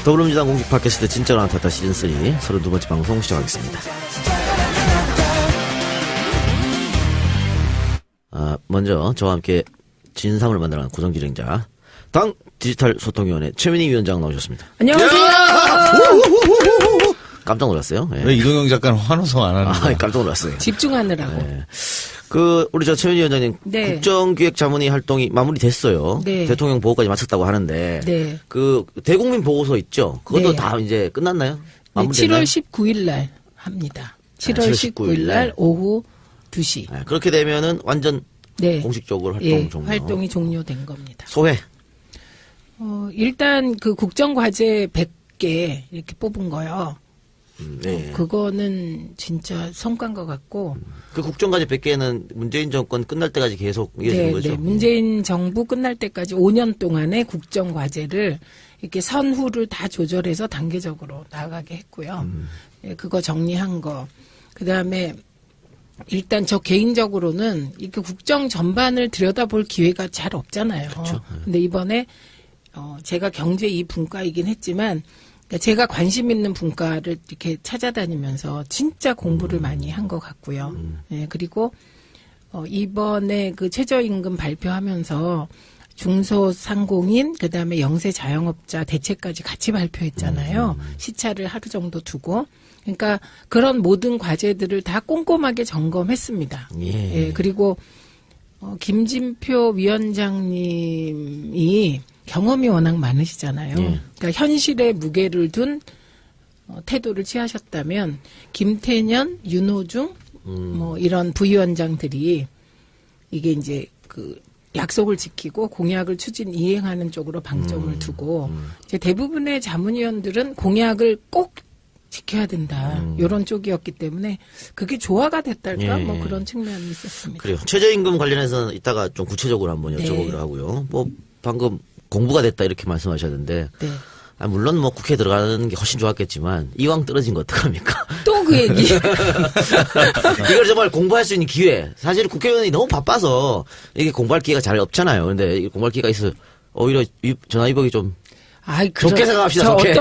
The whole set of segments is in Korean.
더불어민주당 공식 팟캐스트 진짜로 나타났다 시즌3 32번째 방송 시작하겠습니다. 먼저 저와 함께 진상을 만들어가는 고정진행자 당 디지털 소통위원회 최민희 위원장 나오셨습니다. 안녕하세요. 깜짝 놀랐어요. 네. 왜 이동영 작가는 환호성 안 하는 거야? 깜짝 놀랐어요. 집중하느라고. 네. 우리 최민희 위원장님 네. 국정기획자문위 활동이 마무리됐어요. 네. 대통령 보고까지 마쳤다고 하는데 네. 대국민 보고서 있죠. 그것도 네. 다 이제 끝났나요? 네, 마무리됐나요? 7월 19일 날 합니다. 7월 7월 19일 날 오후 2시. 네, 그렇게 되면은 완전 네. 공식적으로 활동 예, 종료. 활동이 종료된 겁니다. 소회. 일단 그 국정과제 100개 이렇게 뽑은 거요. 네. 그거는 진짜 성과인 것 같고. 그 국정과제 100개는 문재인 정권 끝날 때까지 계속 이어지는 네, 거죠? 네. 문재인 정부 끝날 때까지 5년 동안의 국정과제를 이렇게 선후를 다 조절해서 단계적으로 나가게 했고요. 예, 그거 정리한 거. 그 다음에 일단 저 개인적으로는 이렇게 국정 전반을 들여다볼 기회가 잘 없잖아요. 그렇죠. 근데 이번에 제가 경제 이 분과이긴 했지만 그러니까 제가 관심 있는 분과를 이렇게 찾아다니면서 진짜 공부를 많이 한 것 같고요. 예, 그리고 이번에 그 최저임금 발표하면서 중소상공인 그다음에 영세 자영업자 대책까지 같이 발표했잖아요. 시차를 하루 정도 두고. 그러니까 그런 모든 과제들을 다 꼼꼼하게 점검했습니다. 예. 예, 그리고 김진표 위원장님이 경험이 워낙 많으시잖아요. 예. 그러니까 현실에 무게를 둔 태도를 취하셨다면 김태년, 윤호중 뭐 이런 부위원장들이 이게 이제 그 약속을 지키고 공약을 추진 이행하는 쪽으로 방점을 두고 이제 대부분의 자문위원들은 공약을 꼭 지켜야 된다. 이런 쪽이었기 때문에 그게 조화가 됐달까? 예. 뭐 그런 측면이 있었습니다. 그래요. 최저임금 관련해서는 이따가 좀 구체적으로 한번 네. 여쭤보기로 하고요. 뭐 방금 공부가 됐다 이렇게 말씀하셨는데 네. 물론 뭐 국회에 들어가는 게 훨씬 좋았겠지만 이왕 떨어진 거 어떡합니까? 또 그 얘기. 이걸 정말 공부할 수 있는 기회. 사실 국회의원이 너무 바빠서 이게 공부할 기회가 잘 없잖아요. 근데 공부할 기회가 있어 오히려 전화위복이 좀 좋게 생각합시다. 저 좋게.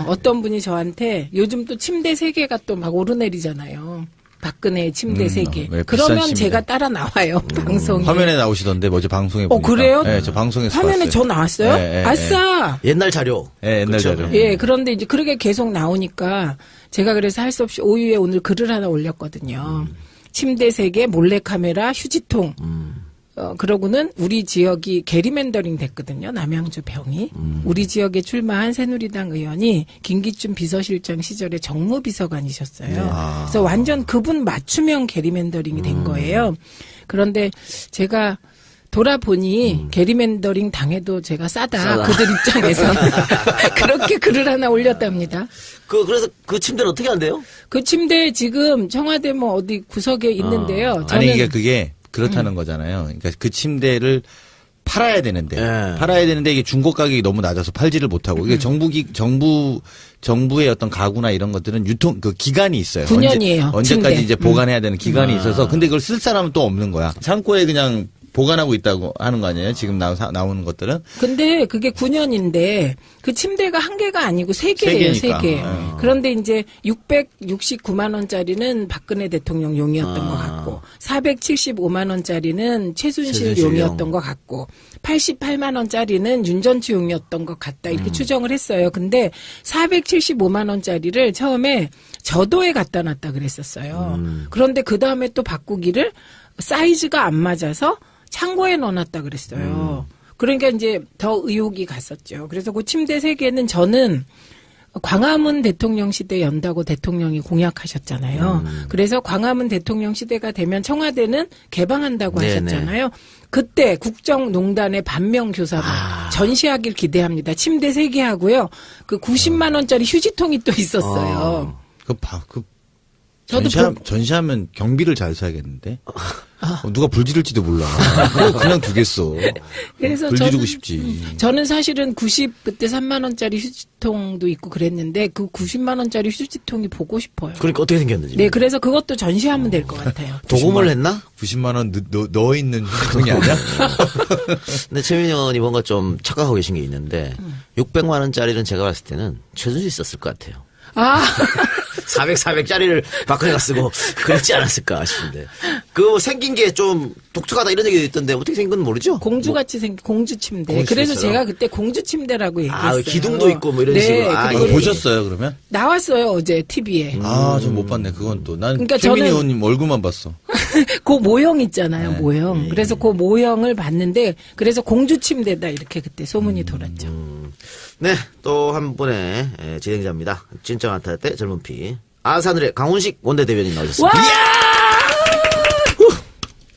어떤 분이 저한테 요즘 또 침대 3개가 또 막 오르내리잖아요. 박근혜 침대 3개. 네, 비싼 그러면 침대. 제가 따라 나와요. 방송에. 화면에 나오시던데 뭐지 방송에 보니까. 그래요? 네, 저 방송에서 화면에 봤어요. 저 나왔어요? 네, 네, 아싸! 옛날 자료. 네, 옛날 그쵸? 자료. 예, 그런데 이제 그렇게 계속 나오니까 제가 그래서 할 수 없이 오유에 오늘 글을 하나 올렸거든요. 침대 3개, 몰래카메라, 휴지통. 그러고는 우리 지역이 게리맨더링 됐거든요. 남양주 병이. 우리 지역에 출마한 새누리당 의원이 김기춘 비서실장 시절에 정무비서관이셨어요. 그래서 완전 그분 맞춤형 게리맨더링이 된 거예요. 그런데 제가 돌아보니 게리맨더링 당해도 제가 싸다. 그들 입장에서 그렇게 글을 하나 올렸답니다. 그래서 그 침대는 어떻게 한대요? 그 침대 지금 청와대 뭐 어디 구석에 있는데요. 저는 아니 그게 그렇다는 거잖아요. 그러니까 그 침대를 팔아야 되는데 예. 팔아야 되는데 이게 중고 가격이 너무 낮아서 팔지를 못하고 이게 정부의 어떤 가구나 이런 것들은 유통 그 기간이 있어요. 9년이에요. 언제까지 침대. 이제 보관해야 되는 기간이 있어서 근데 그걸 쓸 사람은 또 없는 거야. 창고에 그냥 보관하고 있다고 하는 거 아니에요? 지금 나오는 것들은. 근데 그게 9년인데 그 침대가 한 개가 아니고 3개예요. 3개. 그런데 이제 669만 원짜리는 박근혜 대통령 용이었던 것 같고 475만 원짜리는 최순실 용이었던 것 같고 88만 원짜리는 윤전추 용이었던 것 같다. 이렇게 추정을 했어요. 근데 475만 원짜리를 처음에 저도에 갖다 놨다 그랬었어요. 그런데 그 다음에 또 바꾸기를 사이즈가 안 맞아서 창고에 넣어놨다 그랬어요. 그러니까 이제 더 의혹이 갔었죠. 그래서 그 침대 3개는 저는 광화문 대통령 시대 연다고 대통령이 공약하셨잖아요. 그래서 광화문 대통령 시대가 되면 청와대는 개방한다고 하셨잖아요. 그때 국정농단의 반면교사로 전시하길 기대합니다. 침대 3개 하고요. 그 90만 원짜리 휴지통이 또 있었어요. 전시하면 경비를 잘 써야겠는데. 누가 불 지를지도 몰라. 그냥 두겠어. 그래서 불 지르고 싶지. 저는 사실은 그때 3만 원짜리 휴지통도 있고 그랬는데 그 90만 원짜리 휴지통이 보고 싶어요. 그러니까 어떻게 생겼는지. 네, 그래서 그것도 전시하면 될 것 같아요. 도금을 했나? 90만 원 넣어 있는 휴지통이 아니야? 근데 최민희 의원이 뭔가 좀 착각하고 계신 게 있는데 600만 원짜리는 제가 봤을 때는 최순실 썼을 것 같아요. 400짜리를 박근혜가 쓰고 그랬지 않았을까 싶은데. 그 생긴 게 좀 독특하다 이런 얘기도 있던데 어떻게 생긴 건 모르죠? 공주같이 생긴 공주 침대. 그래서 제가 그때 공주 침대라고 얘기했어요. 기둥도 있고 뭐 이런 네, 식으로. 보셨어요, 그러면? 나왔어요, 어제 TV에. 전 못 봤네. 그건 또. 난 그러니까 최민희 저는 의원님 얼굴만 봤어. 그 모형 있잖아요, 모형. 그래서 그 모형을 봤는데 그래서 공주 침대다 이렇게 그때 소문이 돌았죠. 네, 또 한 분의 진행자입니다. 진짜 많다 때 젊은 피. 아산을의 강훈식 원내대변인 나오셨습니다.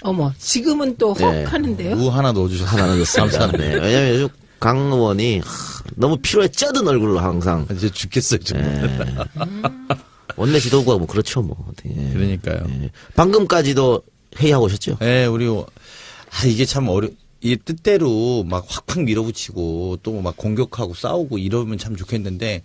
어머, 지금은 또 헉 하는데요? 우 하나 넣어주셔서 하나 넣었습니다. 네, 왜냐면 요즘 강 의원이 너무 피로에 쩌든 얼굴로 항상. 이제 죽겠어요, 정말. 원내 지도부가 뭐 그렇죠, 뭐. 네. 그러니까요. 네. 방금까지도 회의하고 오셨죠? 네, 이게 참 이게 뜻대로 막 확확 밀어붙이고 또 막 공격하고 싸우고 이러면 참 좋겠는데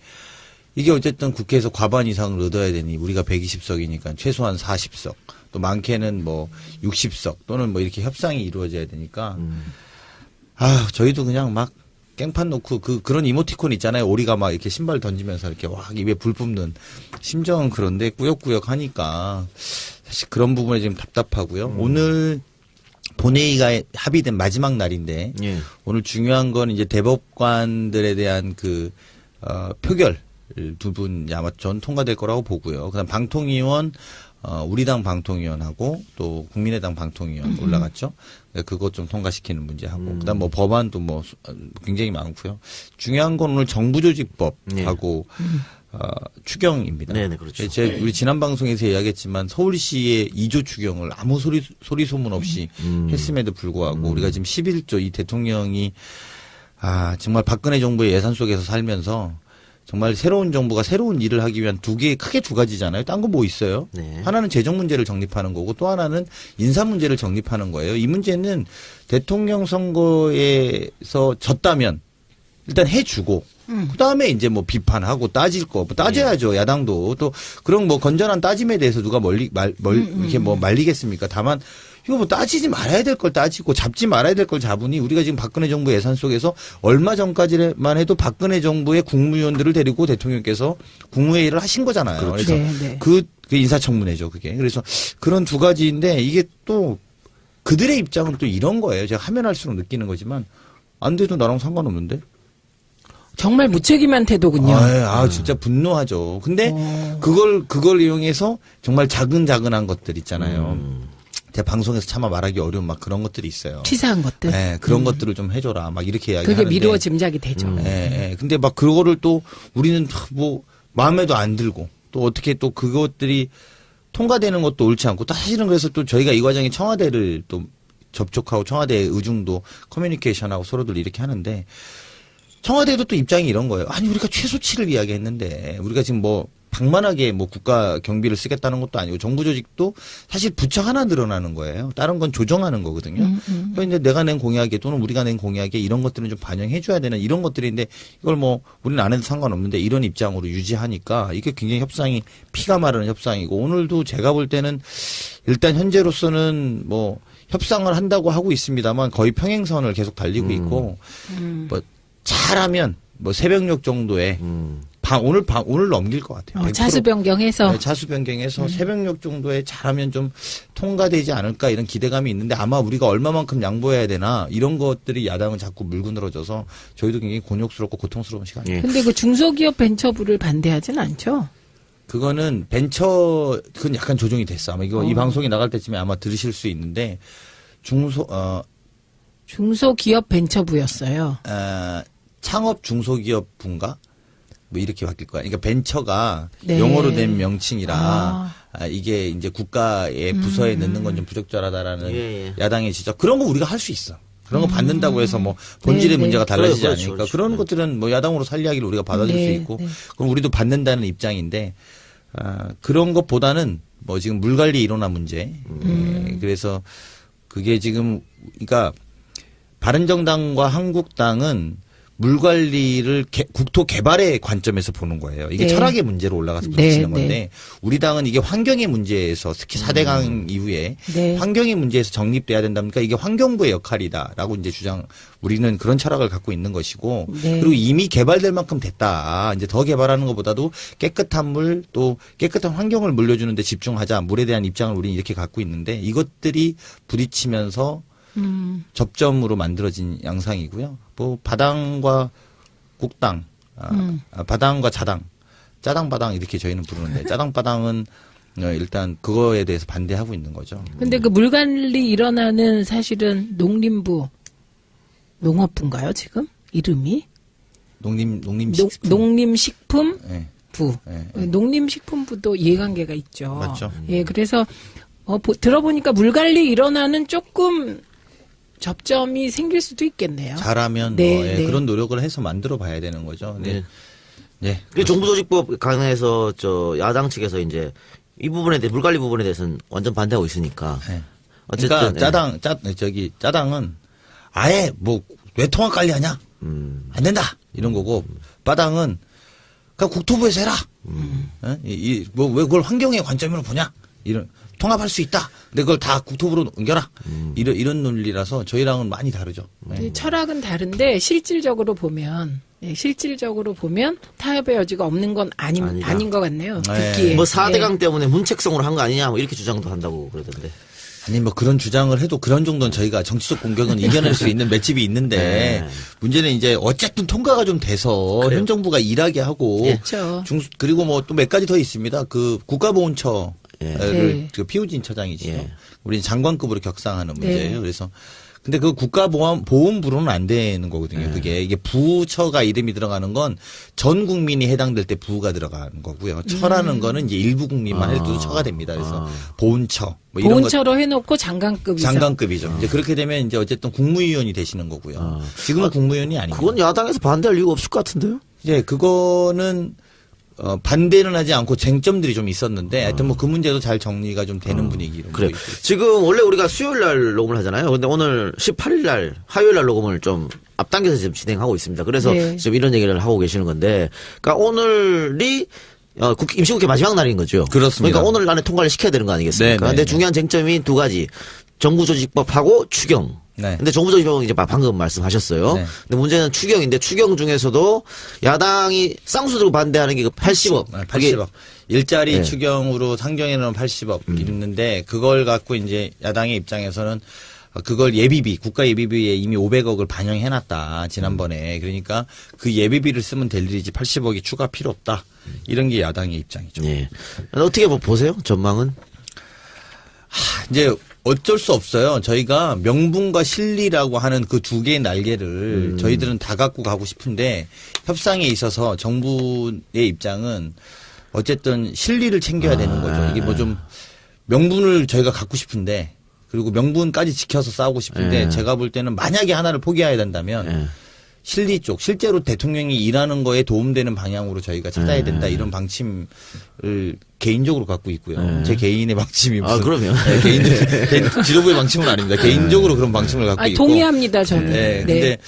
이게 어쨌든 국회에서 과반 이상을 얻어야 되니 우리가 120석이니까 최소한 40석 또 많게는 뭐 60석 또는 뭐 이렇게 협상이 이루어져야 되니까 저희도 그냥 막 깽판 놓고 그런 이모티콘 있잖아요. 오리가 막 이렇게 신발 던지면서 이렇게 와 입에 불 뿜는 심정은 그런데 꾸역꾸역 하니까 사실 그런 부분에 지금 답답하고요. 오늘 본회의가 합의된 마지막 날인데 오늘 중요한 건 이제 대법관들에 대한 표결 두 분이 아마 전 통과될 거라고 보고요. 그다음 방통위원 우리 당 방통위원하고 또 국민의당 방통위원 올라갔죠. 그것 좀 통과시키는 문제하고 그다음 뭐 법안도 뭐 굉장히 많고요. 중요한 건 오늘 정부조직법하고 추경입니다. 네, 그렇죠. 우리 지난 방송에서 이야기했지만 서울시의 2조 추경을 아무 소리 소문 없이 했음에도 불구하고 우리가 지금 11조 이 대통령이 정말 박근혜 정부의 예산 속에서 살면서 정말 새로운 정부가 새로운 일을 하기 위한 크게 두 가지잖아요. 딴 거 뭐 있어요? 네. 하나는 재정 문제를 정립하는 거고 또 하나는 인사 문제를 정립하는 거예요. 이 문제는 대통령 선거에서 졌다면 일단 해주고 그다음에 이제 뭐 비판하고 따질 거 뭐 따져야죠. 야당도 또 그런 뭐 건전한 따짐에 대해서 누가 이렇게 뭐 말리겠습니까? 다만 이거 뭐 따지지 말아야 될 걸 따지고 잡지 말아야 될 걸 잡으니 우리가 지금 박근혜 정부 예산 속에서 얼마 전까지만 해도 박근혜 정부의 국무위원들을 데리고 대통령께서 국무회의를 하신 거잖아요. 그렇죠. 그래서 네. 그 인사청문회죠, 그게. 그래서 그런 두 가지인데 이게 또 그들의 입장은 또 이런 거예요. 제가 하면 할수록 느끼는 거지만 안 돼도 나랑 상관없는데. 정말 무책임한 태도군요. 진짜 분노하죠. 근데 그걸 이용해서 정말 자근자근한 것들 있잖아요. 제가 방송에서 차마 말하기 어려운 막 그런 것들이 있어요. 치사한 것들. 네, 그런 것들을 좀 해줘라. 막 이렇게 이야기하는데. 그게 미루어 짐작이 되죠. 네. 근데 막 그거를 또 우리는 뭐 마음에도 안 들고 또 어떻게 또 그것들이 통과되는 것도 옳지 않고 또 사실은 그래서 또 저희가 이 과정에 청와대를 또 접촉하고 청와대의 의중도 커뮤니케이션하고 서로들 이렇게 하는데 청와대도 또 입장이 이런 거예요. 아니 우리가 최소치를 이야기했는데 우리가 지금 뭐 방만하게 뭐 국가 경비를 쓰겠다는 것도 아니고 정부 조직도 사실 부처 하나 늘어나는 거예요. 다른 건 조정하는 거거든요. 그러니까 이제 내가 낸 공약에 또는 우리가 낸 공약에 이런 것들은 좀 반영해 줘야 되는 이런 것들인데 이걸 뭐 우리는 안 해도 상관없는데 이런 입장으로 유지하니까 이게 굉장히 협상이 피가 마르는 협상이고 오늘도 제가 볼 때는 일단 현재로서는 뭐 협상을 한다고 하고 있습니다만 거의 평행선을 계속 달리고 있고 뭐 잘하면 뭐 새벽녘 정도에 오늘 넘길 것 같아요. 차수 변경해서. 네, 차수 변경해서 새벽녘 정도에 잘하면 좀 통과되지 않을까 이런 기대감이 있는데 아마 우리가 얼마만큼 양보해야 되나 이런 것들이 야당은 자꾸 물고 늘어져서 저희도 굉장히 곤욕스럽고 고통스러운 시간이에요. 근데 그 중소기업 벤처부를 반대하진 않죠? 그건 약간 조정이 됐어. 아마 이 방송이 나갈 때쯤에 아마 들으실 수 있는데 중소기업 벤처부였어요. 창업 중소기업부인가? 뭐 이렇게 바뀔 거야. 그러니까 벤처가 영어로 된 명칭이라 이게 이제 국가의 부서에 넣는 건 좀 부적절하다라는 야당의 지적. 그런 거 우리가 할 수 있어. 그런 거 받는다고 해서 뭐 본질의 문제가 달라지지 않으니까 그렇죠. 그런 것들은 뭐 야당으로 살 이야기를 우리가 받아줄 수 있고 그럼 우리도 받는다는 입장인데 그런 것보다는 뭐 지금 물 관리 일원화 문제. 그래서 그게 지금 그러니까 바른정당과 한국당은 물 관리를 국토 개발의 관점에서 보는 거예요. 이게 네. 철학의 문제로 올라가서 부딪히는 네, 건데 네. 우리 당은 이게 환경의 문제에서 특히 4대강 이후에 네. 환경의 문제에서 정립돼야 된다니까 이게 환경부의 역할이다라고 이제 우리는 그런 철학을 갖고 있는 것이고 네. 그리고 이미 개발될 만큼 됐다. 이제 더 개발하는 것보다도 깨끗한 물 또 깨끗한 환경을 물려주는 데 집중하자. 물에 대한 입장을 우리는 이렇게 갖고 있는데 이것들이 부딪히면서 접점으로 만들어진 양상이고요. 뭐 바당과 국당, 바당과 자당, 짜당바당 이렇게 저희는 부르는데 짜당바당은 일단 그거에 대해서 반대하고 있는 거죠. 근데 그 물관리 일어나는 사실은 농림부, 농업부인가요 지금 이름이? 농림식품. 농림식품부. 네. 농림식품부도 이해관계가 있죠. 맞죠. 예, 그래서 들어보니까 물관리 일어나는 조금 접점이 생길 수도 있겠네요. 잘하면 네, 뭐, 예, 네. 그런 노력을 해서 만들어 봐야 되는 거죠. 네. 네. 그 정부조직법 관해서 야당 측에서 이제 이 부분에 대해 물관리 부분에 대해서는 완전 반대하고 있으니까. 네. 어쨌든 그러니까 짜당은 아예 뭐 왜 통합 관리하냐? 안 된다 이런 거고 바당은 그냥 국토부에서 해라. 뭐 왜 그걸 환경의 관점으로 보냐? 이런 통합할 수 있다. 근데 그걸 다 국토부로 옮겨라. 이런 논리라서 저희랑은 많이 다르죠. 네. 철학은 다른데 실질적으로 보면 타협의 여지가 없는 건 아니다. 아닌 것 같네요. 네. 듣기에. 뭐 4대강 때문에 문책성으로 한 거 아니냐 뭐 이렇게 주장도 한다고 그러던데. 아니 뭐 그런 주장을 해도 그런 정도는 저희가 정치적 공격은 이겨낼 수 있는 맷집이 있는데 네. 문제는 이제 어쨌든 통과가 좀 돼서 그래요. 현 정부가 일하게 하고 그렇죠. 그리고 뭐 또 몇 가지 더 있습니다. 그 국가보훈처를 네. 그 피우진 처장이시죠. 예. 우리는 장관급으로 격상하는 네. 문제예요. 그래서 근데 그 국가보훈부로는 안 되는 거거든요. 그게 이게 부처가 이름이 들어가는 건 전 국민이 해당될 때 부가 들어가는 거고요. 처라는 거는 이제 일부 국민만 해도 처가 됩니다. 그래서 보훈처 뭐 이런 것 보훈처로 해놓고 장관급이죠. 장관급이죠. 이제 그렇게 되면 이제 어쨌든 국무위원이 되시는 거고요. 지금은 국무위원이 아니고. 그건 야당에서 반대할 이유가 없을 것 같은데요? 이제 그거는 반대는 하지 않고 쟁점들이 좀 있었는데 하여튼 뭐 그 문제도 잘 정리가 좀 되는 분위기로. 그래. 보이고 있어요. 지금 원래 우리가 수요일 날 녹음을 하잖아요. 근데 오늘 18일 날 화요일 날 녹음을 좀 앞당겨서 지금 진행하고 있습니다. 그래서 네. 지금 이런 얘기를 하고 계시는 건데, 그러니까 오늘이 임시국회 마지막 날인 거죠. 그렇습니다. 그러니까 오늘 안에 통과를 시켜야 되는 거 아니겠습니까? 네, 네, 근데 네. 중요한 쟁점이 두 가지. 정부조직법하고 추경. 네. 근데 정부조직법은 이제 방금 말씀하셨어요. 네. 근데 문제는 추경인데 추경 중에서도 야당이 쌍수 들고 반대하는 게 그 80억. 80억. 일자리 네. 추경으로 상정해놓은 80억 있는데 그걸 갖고 이제 야당의 입장에서는 그걸 예비비, 국가 예비비에 이미 500억을 반영해놨다, 지난번에. 그러니까 그 예비비를 쓰면 될 일이지 80억이 추가 필요 없다. 이런 게 야당의 입장이죠. 예. 어떻게 보세요? 전망은? 이제 어쩔 수 없어요. 저희가 명분과 실리라고 하는 그 두 개의 날개를 저희들은 다 갖고 가고 싶은데 협상에 있어서 정부의 입장은 어쨌든 실리를 챙겨야 되는 거죠. 이게 뭐 좀 명분을 저희가 갖고 싶은데 그리고 명분까지 지켜서 싸우고 싶은데 제가 볼 때는 만약에 하나를 포기해야 된다면 실리 쪽, 실제로 대통령이 일하는 거에 도움되는 방향으로 저희가 찾아야 된다 이런 방침을 개인적으로 갖고 있고요. 제 개인의 방침이 무슨 그러면. 네, 개인 지도부의 방침은 아닙니다. 개인적으로 그런 방침을 갖고 있고. 동의합니다, 저는. 네, 근데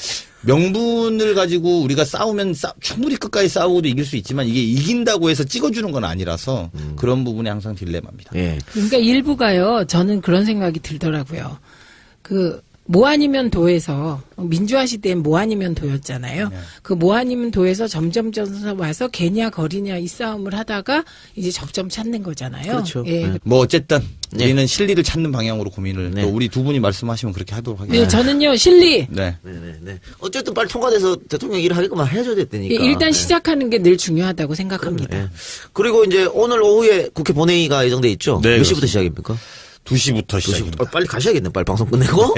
명분을 가지고 우리가 싸우면 충분히 끝까지 싸우고도 이길 수 있지만 이게 이긴다고 해서 찍어주는 건 아니라서 그런 부분이 항상 딜레마입니다. 예. 그러니까 일부가요, 저는 그런 생각이 들더라고요. 뭐 아니면 도에서 민주화 시대엔 뭐 아니면 도였잖아요. 네. 그 뭐 아니면 도에서 점점 와서 개냐 거리냐 이 싸움을 하다가 이제 접점 찾는 거잖아요. 그렇죠. 예. 뭐 어쨌든 네. 우리는 실리를 찾는 방향으로 고민을 네. 또 우리 두 분이 말씀하시면 그렇게 하도록 네, 하겠습니다. 저는요 실리. 네. 네네네. 어쨌든 빨리 통과돼서 대통령 일을 하게끔 해줘야 됐다니까. 예, 일단 시작하는 게 늘 중요하다고 생각합니다. 예. 그리고 이제 오늘 오후에 국회 본회의가 예정돼 있죠. 네, 몇 시부터 그렇습니다. 시작입니까? 2시부터 시작입니다. 빨리 가셔야겠네. 빨리 방송 끝내고.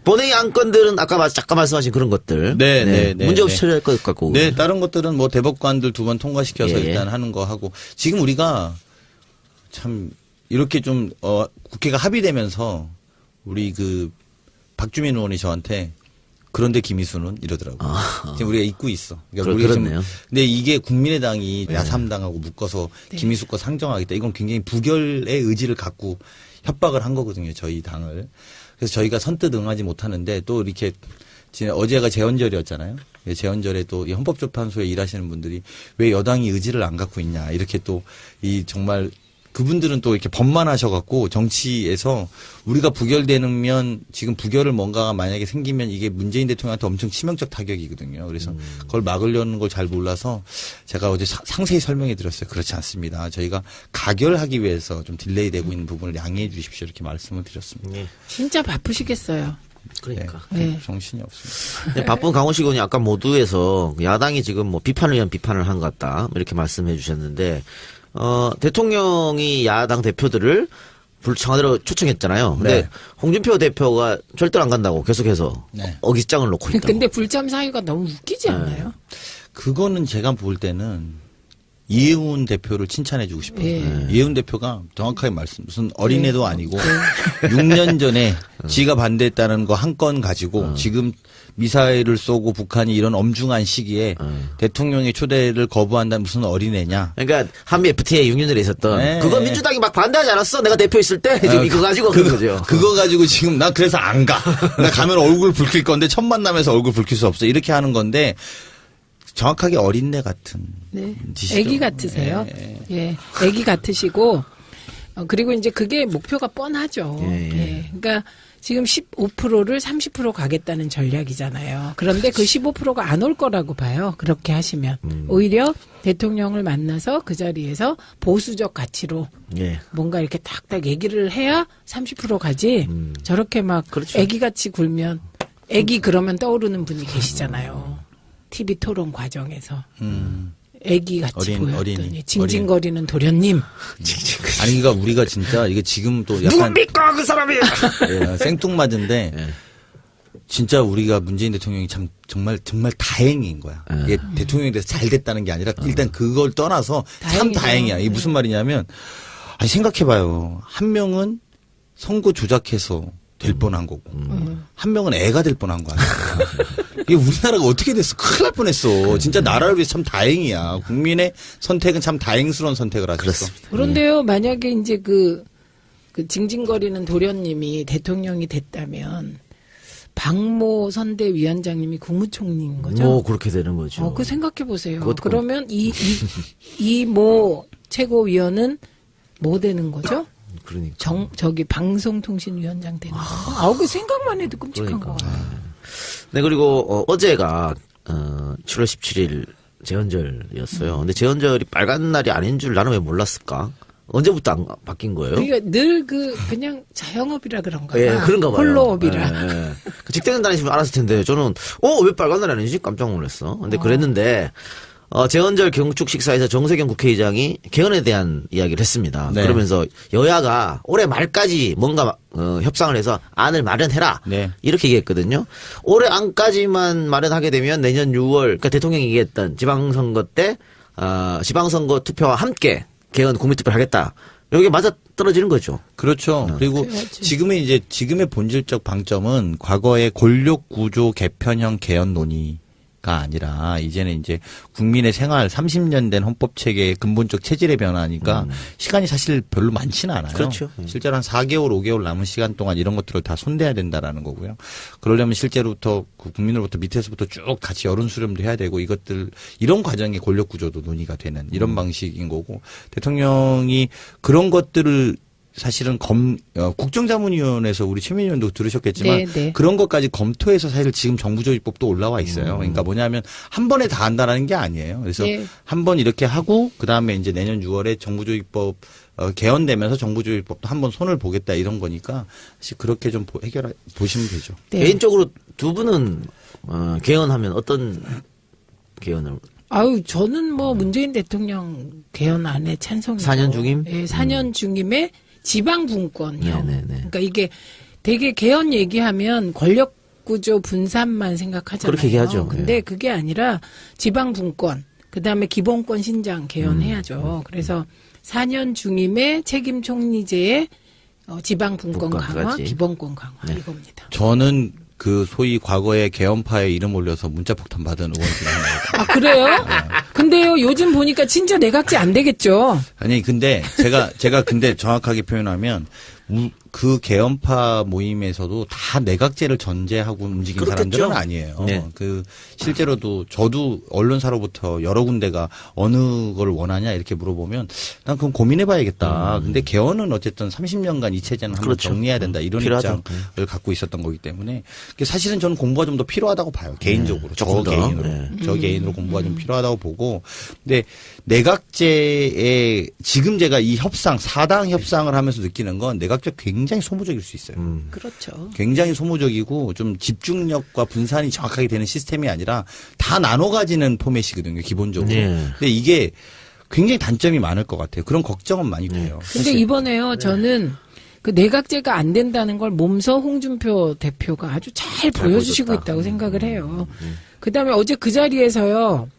본회의 안건들은 아까 잠깐 말씀하신 그런 것들. 네. 문제 없이 처리할 것 같고. 네, 다른 것들은 뭐 대법관들 2번 통과시켜서 예. 일단 하는 거 하고 지금 우리가 참 이렇게 좀 국회가 합의되면서 우리 그 박주민 의원이 저한테 그런데 김희수는 이러더라고요. 지금 우리가 잊고 있어. 그러니까 그렇네요. 근데 이게 국민의당이 야3당하고 묶어서 네. 김희수 거 상정하겠다. 이건 굉장히 부결의 의지를 갖고 협박을 한 거거든요. 저희 당을. 그래서 저희가 선뜻 응하지 못하는데 또 이렇게 어제가 재헌절이었잖아요. 재헌절에 또 이 헌법재판소에 일하시는 분들이 왜 여당이 의지를 안 갖고 있냐. 이렇게 또 이 정말 그분들은 또 이렇게 법만하셔갖고 정치에서 우리가 부결되면 지금 부결을 뭔가가 만약에 생기면 이게 문재인 대통령한테 엄청 치명적 타격이거든요. 그래서 그걸 막으려는 걸 잘 몰라서 제가 어제 상세히 설명해 드렸어요. 그렇지 않습니다. 저희가 가결하기 위해서 좀 딜레이 되고 있는 부분을 양해해 주십시오. 이렇게 말씀을 드렸습니다. 예. 진짜 바쁘시겠어요. 그러니까. 네. 정신이 없습니다. 근데 바쁜 강원시 의원이 아까 모두에서 야당이 지금 뭐 비판을 위한 비판을 한 것 같다. 이렇게 말씀해 주셨는데, 대통령이 야당 대표들을 청와대로 초청했잖아요. 근데 네. 홍준표 대표가 절대로 안 간다고 계속해서 네. 어깃장을 놓고 있다고. 근데 불참 사유가 너무 웃기지 않아요? 그거는 제가 볼 때는 이혜훈 대표를 칭찬해 주고 싶어요. 예. 이혜훈 대표가 정확하게 무슨 어린애도 아니고 6년 전에 지가 반대했다는 거 한 건 가지고 지금 미사일을 쏘고 북한이 이런 엄중한 시기에 대통령의 초대를 거부한다는 무슨 어린애냐. 그러니까 한미 FTA에 6년 전에 있었던 네. 그거 민주당이 막 반대하지 않았어? 내가 대표 있을 때 지금 이거 가지고 그런 거죠. 그거 가지고 지금 나 그래서 안 가. 나 가면 얼굴 붉힐 건데 첫 만남에서 얼굴 붉힐 수 없어. 이렇게 하는 건데 정확하게 어린애 같은 네. 짓이죠. 애기 같으세요? 예. 애기 같으시고, 그리고 이제 그게 목표가 뻔하죠. 예, 예. 예. 그러니까 지금 15%를 30% 가겠다는 전략이잖아요. 그런데 그 15%가 안 올 거라고 봐요. 그렇게 하시면. 오히려 대통령을 만나서 그 자리에서 보수적 가치로 예. 뭔가 이렇게 탁탁 얘기를 해야 30% 가지. 저렇게 막 그렇죠. 애기같이 굴면, 애기 그러면 떠오르는 분이 계시잖아요. TV 토론 과정에서. 애기같이 보였더니 어린이. 징징거리는 도련님. 아니 그러니까 우리가 진짜 이게 지금 또 약간 누굽니까 그 사람이? 예, 생뚱맞은데 진짜 우리가 문재인 대통령이 참 정말 다행인 거야. 이게 대통령에 대해서 잘 됐다는 게 아니라 일단 그걸 떠나서 참 다행이죠. 다행이야. 이게 무슨 말이냐면 아니 생각해봐요. 한 명은 선거 조작해서 될 뻔한 거고 한 명은 애가 될 뻔한 거 아니야. 이게 우리나라가 어떻게 됐어? 큰일 날 뻔했어. 진짜 나라를 위해서 참 다행이야. 국민의 선택은 참 다행스러운 선택을 하셨어. 그렇습니다. 그런데요, 만약에 이제 그 징징거리는 도련님이 대통령이 됐다면 박모 선대위원장님이 국무총리인 거죠. 뭐 그렇게 되는 거죠. 그 생각해 보세요. 그것도 그러면 이모 최고위원은 뭐 되는 거죠? 그러니까. 저기 방송통신위원장 되는 건가? 그 생각만 해도 끔찍한 그러니까. 거 같아요. 네, 그리고 어제가 7월 17일 재헌절이었어요. 근데 재헌절이 빨간 날이 아닌 줄 나는 왜 몰랐을까? 언제부터 안 바뀐 거예요? 그러니까 늘 그냥 자영업이라 그런가 봐. 예, 그런가 봐요. 홀로업이라. 예, 예. 직장 다니시면 알았을 텐데 저는 왜 빨간 날 아니지? 깜짝 놀랐어. 근데 그랬는데 재헌절 경축 식사에서 정세균 국회의장이 개헌에 대한 이야기를 했습니다. 네. 그러면서 여야가 올해 말까지 뭔가 협상을 해서 안을 마련해라. 네. 이렇게 얘기했거든요. 올해 안까지만 마련하게 되면 내년 6월 그러니까 대통령이 얘기했던 지방선거 때 지방선거 투표와 함께 개헌 국민투표를 하겠다. 여기 맞아 떨어지는 거죠. 그렇죠. 그리고 그래야지. 지금의 본질적 방점은 과거의 권력 구조 개편형 개헌 논의가 아니라 이제는 이제 국민의 생활 30년 된 헌법 체계의 근본적 체질의 변화니까 시간이 사실 별로 많지는 않아요. 그렇죠. 실제로 한 4개월, 5개월 남은 시간 동안 이런 것들을 다 손대야 된다라는 거고요. 그러려면 실제로부터 국민으로부터 밑에서부터 쭉 같이 여론 수렴도 해야 되고 이런 과정의 권력 구조도 논의가 되는 이런 방식인 거고 대통령이 그런 것들을 사실은 국정자문위원회에서 우리 최민희 의원도 들으셨겠지만 네, 네. 그런 것까지 검토해서 사실 지금 정부조직법도 올라와 있어요. 그러니까 뭐냐면 한 번에 다 한다라는 게 아니에요. 그래서 네. 한 번 이렇게 하고 그다음에 이제 내년 6월에 정부조직법 개헌되면서 정부조직법도 한번 손을 보겠다 이런 거니까 사실 그렇게 좀 보시면 되죠. 네. 개인적으로 두 분은 개헌하면 어떤 개헌을 저는 문재인 대통령 개헌안에 찬성이죠. 4년 중임? 예, 4년 중임의 지방분권형. 네네네. 그러니까 이게 되게 개헌 얘기하면 권력구조 분산만 생각하잖아요. 그렇게 얘기하죠. 근데 네. 그게 아니라 지방분권, 그다음에 기본권 신장 개헌해야죠. 그래서 4년 중임의 책임 총리제의 지방분권 강화, 분권까지. 기본권 강화 네. 이겁니다. 저는 그 소위 과거에 개헌파에 이름 올려서 문자폭탄 받은 의원 중에 하나예요. 아, 그래요? 근데요, 요즘 보니까 진짜 내각제 안 되겠죠? 아니, 근데 제가 근데 정확하게 표현하면 그 개헌파 모임에서도 다 내각제를 전제하고 움직인 그렇겠죠. 사람들은 아니에요. 네. 그 실제로도 저도 언론사로부터 여러 군데가 어느 걸 원하냐 이렇게 물어보면 난 그건 고민해봐야겠다. 근데 개헌은 어쨌든 30년간 이 체제는 한번 그렇죠. 정리해야 된다 이런 필요하죠. 입장을 갖고 있었던 거기 때문에 사실은 저는 공부가 좀 더 필요하다고 봐요. 개인적으로 조금 더. 개인으로 저 개인으로 공부가 좀 필요하다고 보고 근데 내각제에 지금 제가 이 협상 4당 협상을 하면서 느끼는 건 내각제 굉장히 소모적일 수 있어요. 그렇죠. 굉장히 소모적이고 좀 집중력과 분산이 정확하게 되는 시스템이 아니라 다 나눠 가지는 포맷이거든요, 기본적으로. 네. 근데 이게 굉장히 단점이 많을 것 같아요. 그런 걱정은 많이 돼요. 근데 이번에요, 저는 그 내각제가 안 된다는 걸 몸서 홍준표 대표가 아주 잘 보여주시고 보여줬다. 있다고 생각을 해요. 그 다음에 어제 그 자리에서요,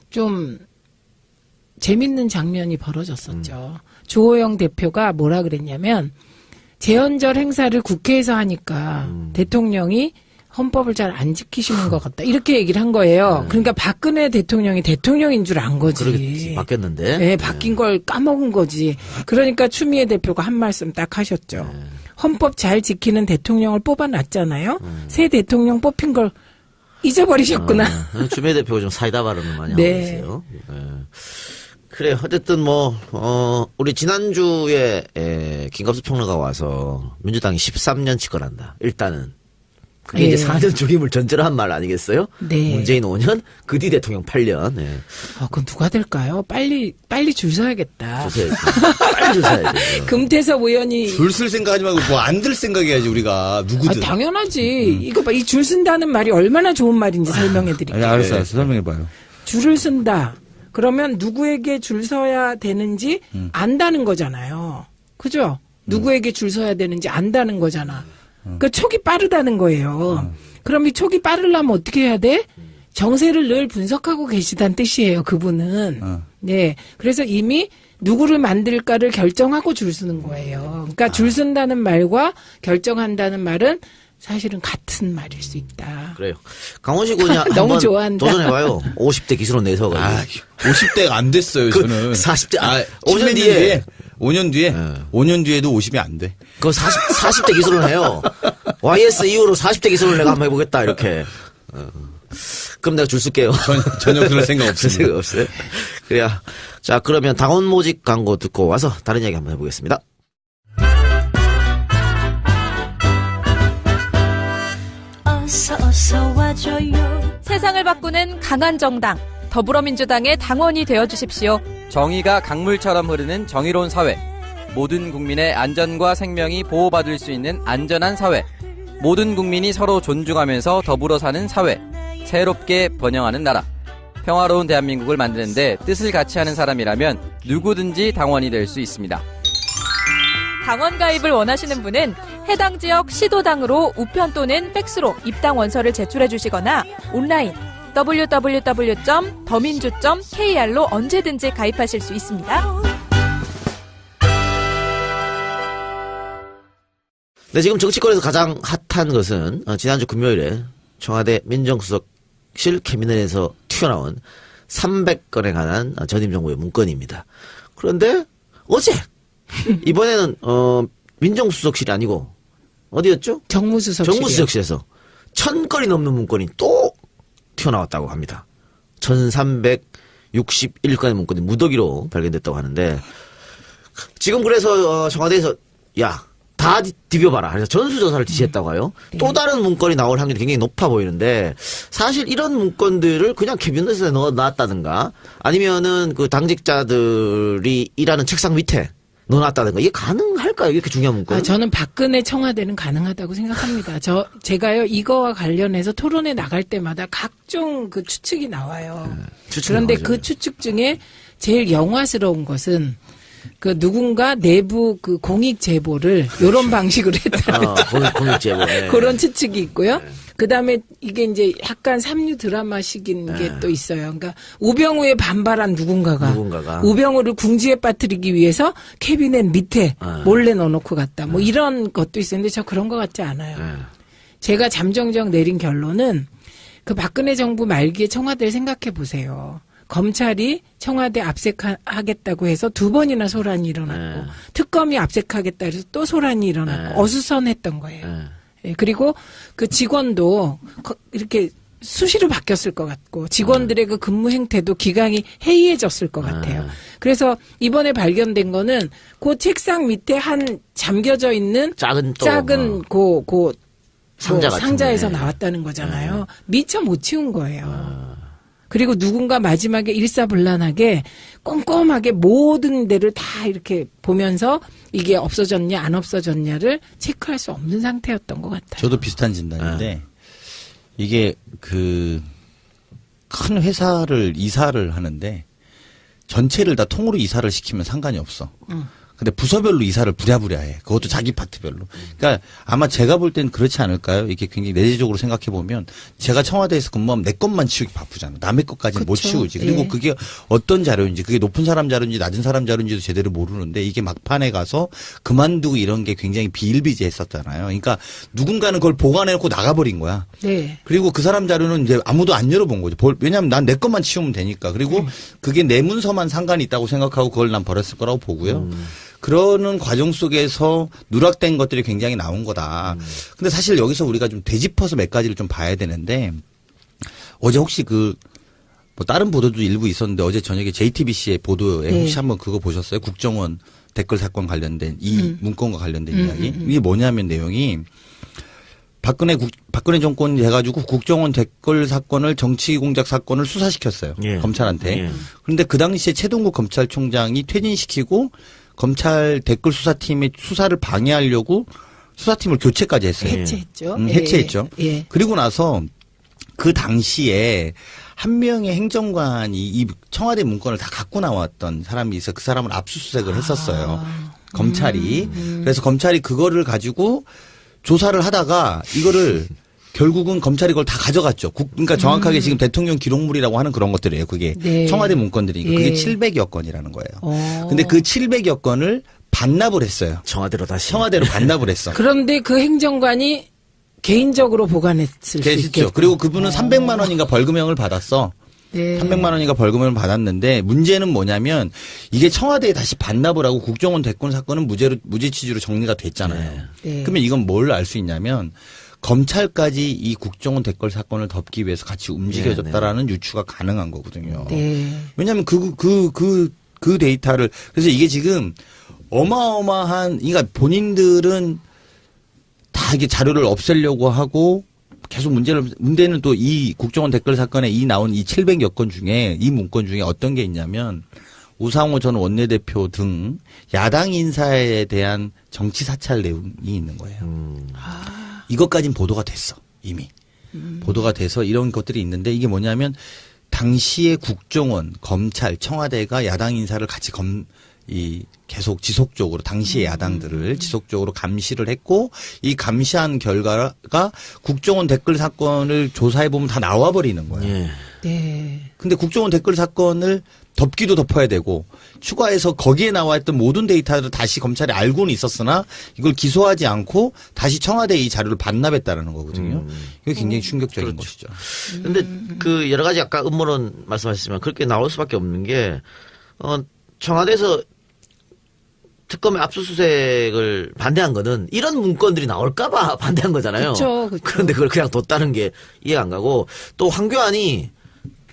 좀 재밌는 장면이 벌어졌었죠. 주호영 대표가 뭐라 그랬냐면, 재헌절 행사를 국회에서 하니까 대통령이 헌법을 잘 안 지키시는 것 같다. 이렇게 얘기를 한 거예요. 그러니까 박근혜 대통령이 대통령인 줄 안 거지. 그러겠지. 바뀌었는데. 네, 바뀐 걸 까먹은 거지. 그러니까 추미애 대표가 한 말씀 딱 하셨죠. 헌법 잘 지키는 대통령을 뽑아놨잖아요. 새 대통령 뽑힌 걸 잊어버리셨구나. 주미애 대표가 좀 사이다 발언을 많이 네. 하고 있어요. 네. 그래, 어쨌든 우리 지난주에 김갑수 평론가 와서 민주당이 13년 집권한다. 일단은. 그게 예. 이제 4년 중임을 전제로 한 말 아니겠어요? 네. 문재인 5년, 그 뒤 대통령 8년. 네. 그건 누가 될까요? 빨리 줄 서야겠다. 주세요. 빨리 주세요. 금태섭 의원이 줄 쓸 생각하지 말고 뭐 안 들 생각해야지 우리가 누구든. 당연하지. 이거 봐, 이 줄 쓴다는 말이 얼마나 좋은 말인지 설명해 드릴게요. 알았어. 설명해봐요. 줄을 쓴다. 그러면 누구에게 줄 서야 되는지 안다는 거잖아요. 그죠? 누구에게 줄 서야 되는지 안다는 거잖아. 그러니까 촉이 빠르다는 거예요. 그럼 이 촉이 빠르려면 어떻게 해야 돼? 정세를 늘 분석하고 계시다는 뜻이에요. 그분은. 네. 그래서 이미 누구를 만들까를 결정하고 줄 서는 거예요. 그러니까 줄 쓴다는 말과 결정한다는 말은 사실은 같은 말일 수 있다. 그래요. 강원식 의원이 너무 한번 좋아한다. 도전해봐요. 50대 기수로 내서가지고. 50대가 안 됐어요, 그 저는. 40대, 5년 뒤에. 5년 뒤에도 50이 안 돼. 그거 40대 기술을 해요. YS 이후로 40대 기술을 내가 한번 해보겠다, 이렇게. 그럼 내가 줄 쓸게요. 전혀 그럴 생각 줄 없습니다. 생각 없어요. 그래야. 자, 그러면 당원 모집 광고 듣고 와서 다른 이야기 한번 해보겠습니다. 어서 와줘요. 세상을 바꾸는 강한 정당 더불어민주당의 당원이 되어주십시오. 정의가 강물처럼 흐르는 정의로운 사회, 모든 국민의 안전과 생명이 보호받을 수 있는 안전한 사회, 모든 국민이 서로 존중하면서 더불어 사는 사회, 새롭게 번영하는 나라, 평화로운 대한민국을 만드는데 뜻을 같이 하는 사람이라면 누구든지 당원이 될 수 있습니다. 당원 가입을 원하시는 분은 해당 지역 시도당으로 우편 또는 팩스로 입당 원서를 제출해 주시거나 온라인 www.더민주.kr로 언제든지 가입하실 수 있습니다. 네, 지금 정치권에서 가장 핫한 것은 지난주 금요일에 청와대 민정수석실 캐비넷에서 튀어나온 300건에 관한 전임 정부의 문건입니다. 그런데 어제 이번에는 민정수석실이 아니고 어디였죠? 정무수석실에서 1000건이 넘는 문건이 또 튀어나왔다고 합니다. 1361건의 문건이 무더기로 발견됐다고 하는데 지금 그래서 청와대에서 다 디벼봐라. 그래서 전수조사를 지시했다고 해요. 또 다른 문건이 나올 확률이 굉장히 높아 보이는데 사실 이런 문건들을 그냥 캐비넷에 넣어놨다든가 아니면은 그 당직자들이 일하는 책상 밑에 넣어놨다든가 이게 가능할까요? 이렇게 중요한 문건? 저는 박근혜 청와대는 가능하다고 생각합니다. 제가요 이거와 관련해서 토론에 나갈 때마다 각종 그 추측이 나와요. 그런데 나오죠. 그 추측 중에 제일 영화스러운 것은 그 누군가 내부 그 공익 제보를 요런 방식으로 했다는 공익 제보. 네. 그런 추측이 있고요. 그다음에 이게 이제 약간 삼류 드라마식인 게 또 있어요. 그러니까 우병우에 반발한 누군가가 우병우를 궁지에 빠뜨리기 위해서 캐비넷 밑에 몰래 넣어놓고 갔다. 뭐 이런 것도 있었는데 저 그런 것 같지 않아요. 제가 잠정적 내린 결론은 그 박근혜 정부 말기에 청와대를 생각해 보세요. 검찰이 청와대 압색하겠다고 해서 2번이나 소란이 일어났고 특검이 압색하겠다 해서 또 소란이 일어났고 어수선했던 거예요. 예, 그리고 그 직원도 이렇게 수시로 바뀌었을 것 같고 직원들의 그 근무 행태도 기강이 해이해졌을 것 같아요. 그래서 이번에 발견된 거는 그 책상 밑에 한 잠겨져 있는 작은 상자에서 나왔다는 거잖아요. 미처 못 치운 거예요. 그리고 누군가 마지막에 일사불란하게 꼼꼼하게 모든 데를 다 이렇게 보면서 이게 없어졌냐 안 없어졌냐를 체크할 수 없는 상태였던 것 같아요. 저도 비슷한 진단인데 이게 그 큰 회사를 이사를 하는데 전체를 다 통으로 이사를 시키면 상관이 없어. 근데 부서별로 이사를 부랴부랴 해. 그것도 자기 파트별로. 그러니까 아마 제가 볼 땐 그렇지 않을까요? 이게 굉장히 내재적으로 생각해 보면 제가 청와대에서 근무하면 내 것만 치우기 바쁘잖아. 남의 것까지는 못 치우지. 그리고 예. 그게 어떤 자료인지 그게 높은 사람 자료인지 낮은 사람 자료인지도 제대로 모르는데 이게 막판에 가서 그만두고 이런 게 굉장히 비일비재했었잖아요. 그러니까 누군가는 그걸 보관해놓고 나가버린 거야. 네. 그리고 그 사람 자료는 이제 아무도 안 열어본 거죠. 왜냐하면 난 내 것만 치우면 되니까. 그리고 그게 내 문서만 상관이 있다고 생각하고 그걸 난 버렸을 거라고 보고요. 그러는 과정 속에서 누락된 것들이 굉장히 나온 거다. 근데 사실 여기서 우리가 좀 되짚어서 몇 가지를 좀 봐야 되는데 어제 혹시 뭐 다른 보도도 일부 있었는데 어제 저녁에 JTBC의 보도에 혹시 한번 그거 보셨어요? 국정원 댓글 사건 관련된 이 문건과 관련된 이야기. 이게 뭐냐면 내용이 박근혜 정권이 해가지고 국정원 댓글 사건을 정치 공작 사건을 수사시켰어요. 예. 검찰한테. 예. 그런데 그 당시에 최동국 검찰총장이 퇴진시키고 검찰 댓글 수사팀의 수사를 방해하려고 수사팀을 교체까지 했어요. 해체했죠. 해체했죠. 예. 그리고 나서 그 당시에 한 명의 행정관이 이 청와대 문건을 다 갖고 나왔던 사람이 있어 그 사람을 압수수색을 했었어요. 검찰이. 그래서 검찰이 그거를 가지고 조사를 하다가 이거를 결국은 검찰이 그걸 다 가져갔죠. 그러니까 정확하게 지금 대통령 기록물이라고 하는 그런 것들이에요. 그게 네. 청와대 문건들이니까 그게 예. 700여 건이라는 거예요. 근데 그 700여 건을 반납을 했어요. 청와대로 다시. 청와대로 반납을 했어. 그런데 그 행정관이 개인적으로 보관했을 수 있겠죠. 그리고 그분은 300만 원인가 벌금형을 받았어. 네. 300만 원인가 벌금을 받았는데 문제는 뭐냐면 이게 청와대에 다시 반납을 하고 국정원 댓글 사건은 무죄 취지로 정리가 됐잖아요. 네. 그러면 이건 뭘 알 수 있냐면 검찰까지 이 국정원 댓글 사건을 덮기 위해서 같이 움직여졌다라는 유추가 가능한 거거든요. 네. 왜냐하면 그 데이터를 그래서 이게 지금 어마어마한 그러니까 본인들은 다 이게 자료를 없애려고 하고 계속 문제는 또 이 국정원 댓글 사건에 나온 이 700여 건 중에 이 문건 중에 어떤 게 있냐면 우상호 전 원내대표 등 야당 인사에 대한 정치 사찰 내용이 있는 거예요. 이것까진 보도가 됐어 이미. 보도가 돼서 이런 것들이 있는데 이게 뭐냐면 당시에 국정원, 검찰, 청와대가 야당 인사를 같이 계속 지속적으로 당시의 야당들을 지속적으로 감시를 했고 이 감시한 결과가 국정원 댓글 사건을 조사해 보면 다 나와 버리는 거예요. 예. 네. 근데 국정원 댓글 사건을 덮기도 덮어야 되고 추가해서 거기에 나와 있던 모든 데이터를 다시 검찰이 알고는 있었으나 이걸 기소하지 않고 다시 청와대에 이 자료를 반납했다라는 거거든요. 이게 굉장히 충격적인 것이죠. 근데 그 여러 가지 아까 음모론 말씀하셨지만 그렇게 나올 수밖에 없는 게 청와대에서 특검의 압수수색을 반대한 거는 이런 문건들이 나올까봐 반대한 거잖아요. 그쵸. 그런데 그걸 그냥 뒀다는 게 이해가 안 가고 또 황교안이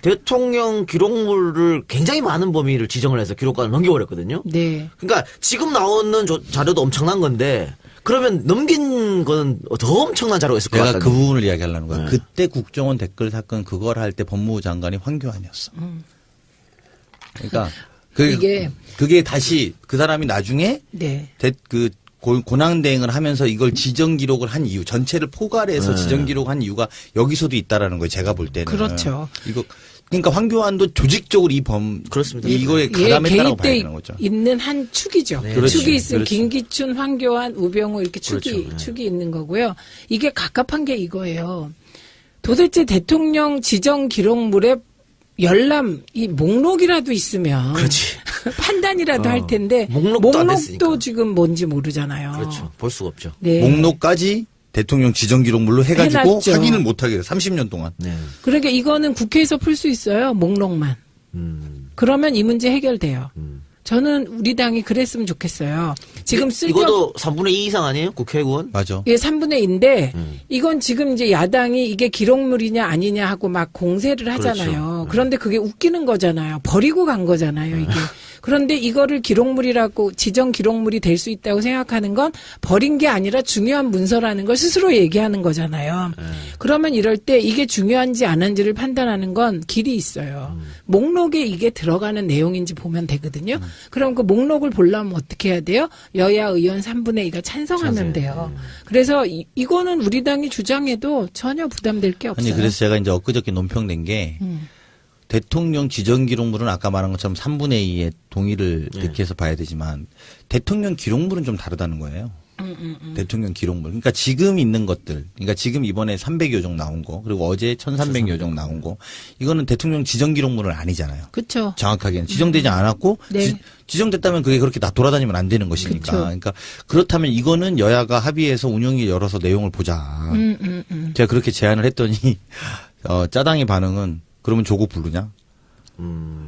대통령 기록물을 굉장히 많은 범위를 지정을 해서 기록관을 넘겨버렸거든요. 네. 그러니까 지금 나오는 자료도 엄청난 건데 그러면 넘긴 거는 더 엄청난 자료가 있을 것 내가 같다. 그 부분을 이야기하려는 거야. 네. 그때 국정원 댓글 사건 그걸 할 때 법무부 장관이 황교안이었어. 그러니까 그게 다시 그 사람이 나중에 네. 고난대행을 하면서 이걸 지정 기록을 한 이유, 전체를 포괄해서 지정 기록한 이유가 여기서도 있다라는 거예요. 제가 볼 때는. 그렇죠. 그러니까 황교안도 조직적으로 그렇습니다. 이거에 가담했다고 봐야 되는 거죠. 있는 한 축이죠. 네. 그렇죠. 축이 있으면 그렇죠. 김기춘, 황교안, 우병우 이렇게 축이 있는 거고요. 이게 갑갑한 게 이거예요. 도대체 대통령 지정 기록물에 열람 이 목록이라도 있으면 그렇지. 판단이라도 할 텐데 목록도 안 목록도 됐으니까. 지금 뭔지 모르잖아요. 그렇죠. 볼 수가 없죠. 네. 목록까지 대통령 지정 기록물로 해가지고 해놨죠. 확인을 못하게 돼. 30년 동안. 네. 그러니까 이거는 국회에서 풀 수 있어요. 목록만. 그러면 이 문제 해결돼요. 저는 우리 당이 그랬으면 좋겠어요. 지금 이것도 3분의 2 이상 아니에요? 국회의원? 맞아. 예, 3분의 2인데 이건 지금 이제 야당이 이게 기록물이냐 아니냐 하고 막 공세를 하잖아요. 그렇죠. 그런데 그게 웃기는 거잖아요. 버리고 간 거잖아요, 이게. 그런데 이거를 기록물이라고 지정 기록물이 될 수 있다고 생각하는 건 버린 게 아니라 중요한 문서라는 걸 스스로 얘기하는 거잖아요. 그러면 이럴 때 이게 중요한지 안 한지를 판단하는 건 길이 있어요. 목록에 이게 들어가는 내용인지 보면 되거든요. 그럼 그 목록을 보려면 어떻게 해야 돼요? 여야 의원 3분의 2가 찬성하면 돼요. 그래서 이거는 우리 당이 주장해도 전혀 부담될 게 없어요. 아니 그래서 제가 이제 엊그저께 논평낸 게 대통령 지정 기록물은 아까 말한 것처럼 3분의 2의 동의를 득해서 봐야 되지만 대통령 기록물은 좀 다르다는 거예요. 대통령 기록물. 그러니까 지금 있는 것들. 그러니까 지금 이번에 300여 종 나온 거 그리고 어제 1300여 종 나온 거 이거는 대통령 지정 기록물은 아니잖아요. 그렇죠. 정확하게는 지정되지 않았고 네. 지정됐다면 그게 그렇게 다 돌아다니면 안 되는 것이니까. 그쵸. 그러니까 그렇다면 이거는 여야가 합의해서 운영위 열어서 내용을 보자. 제가 그렇게 제안을 했더니 짜당의 반응은 그러면 조국 부르냐?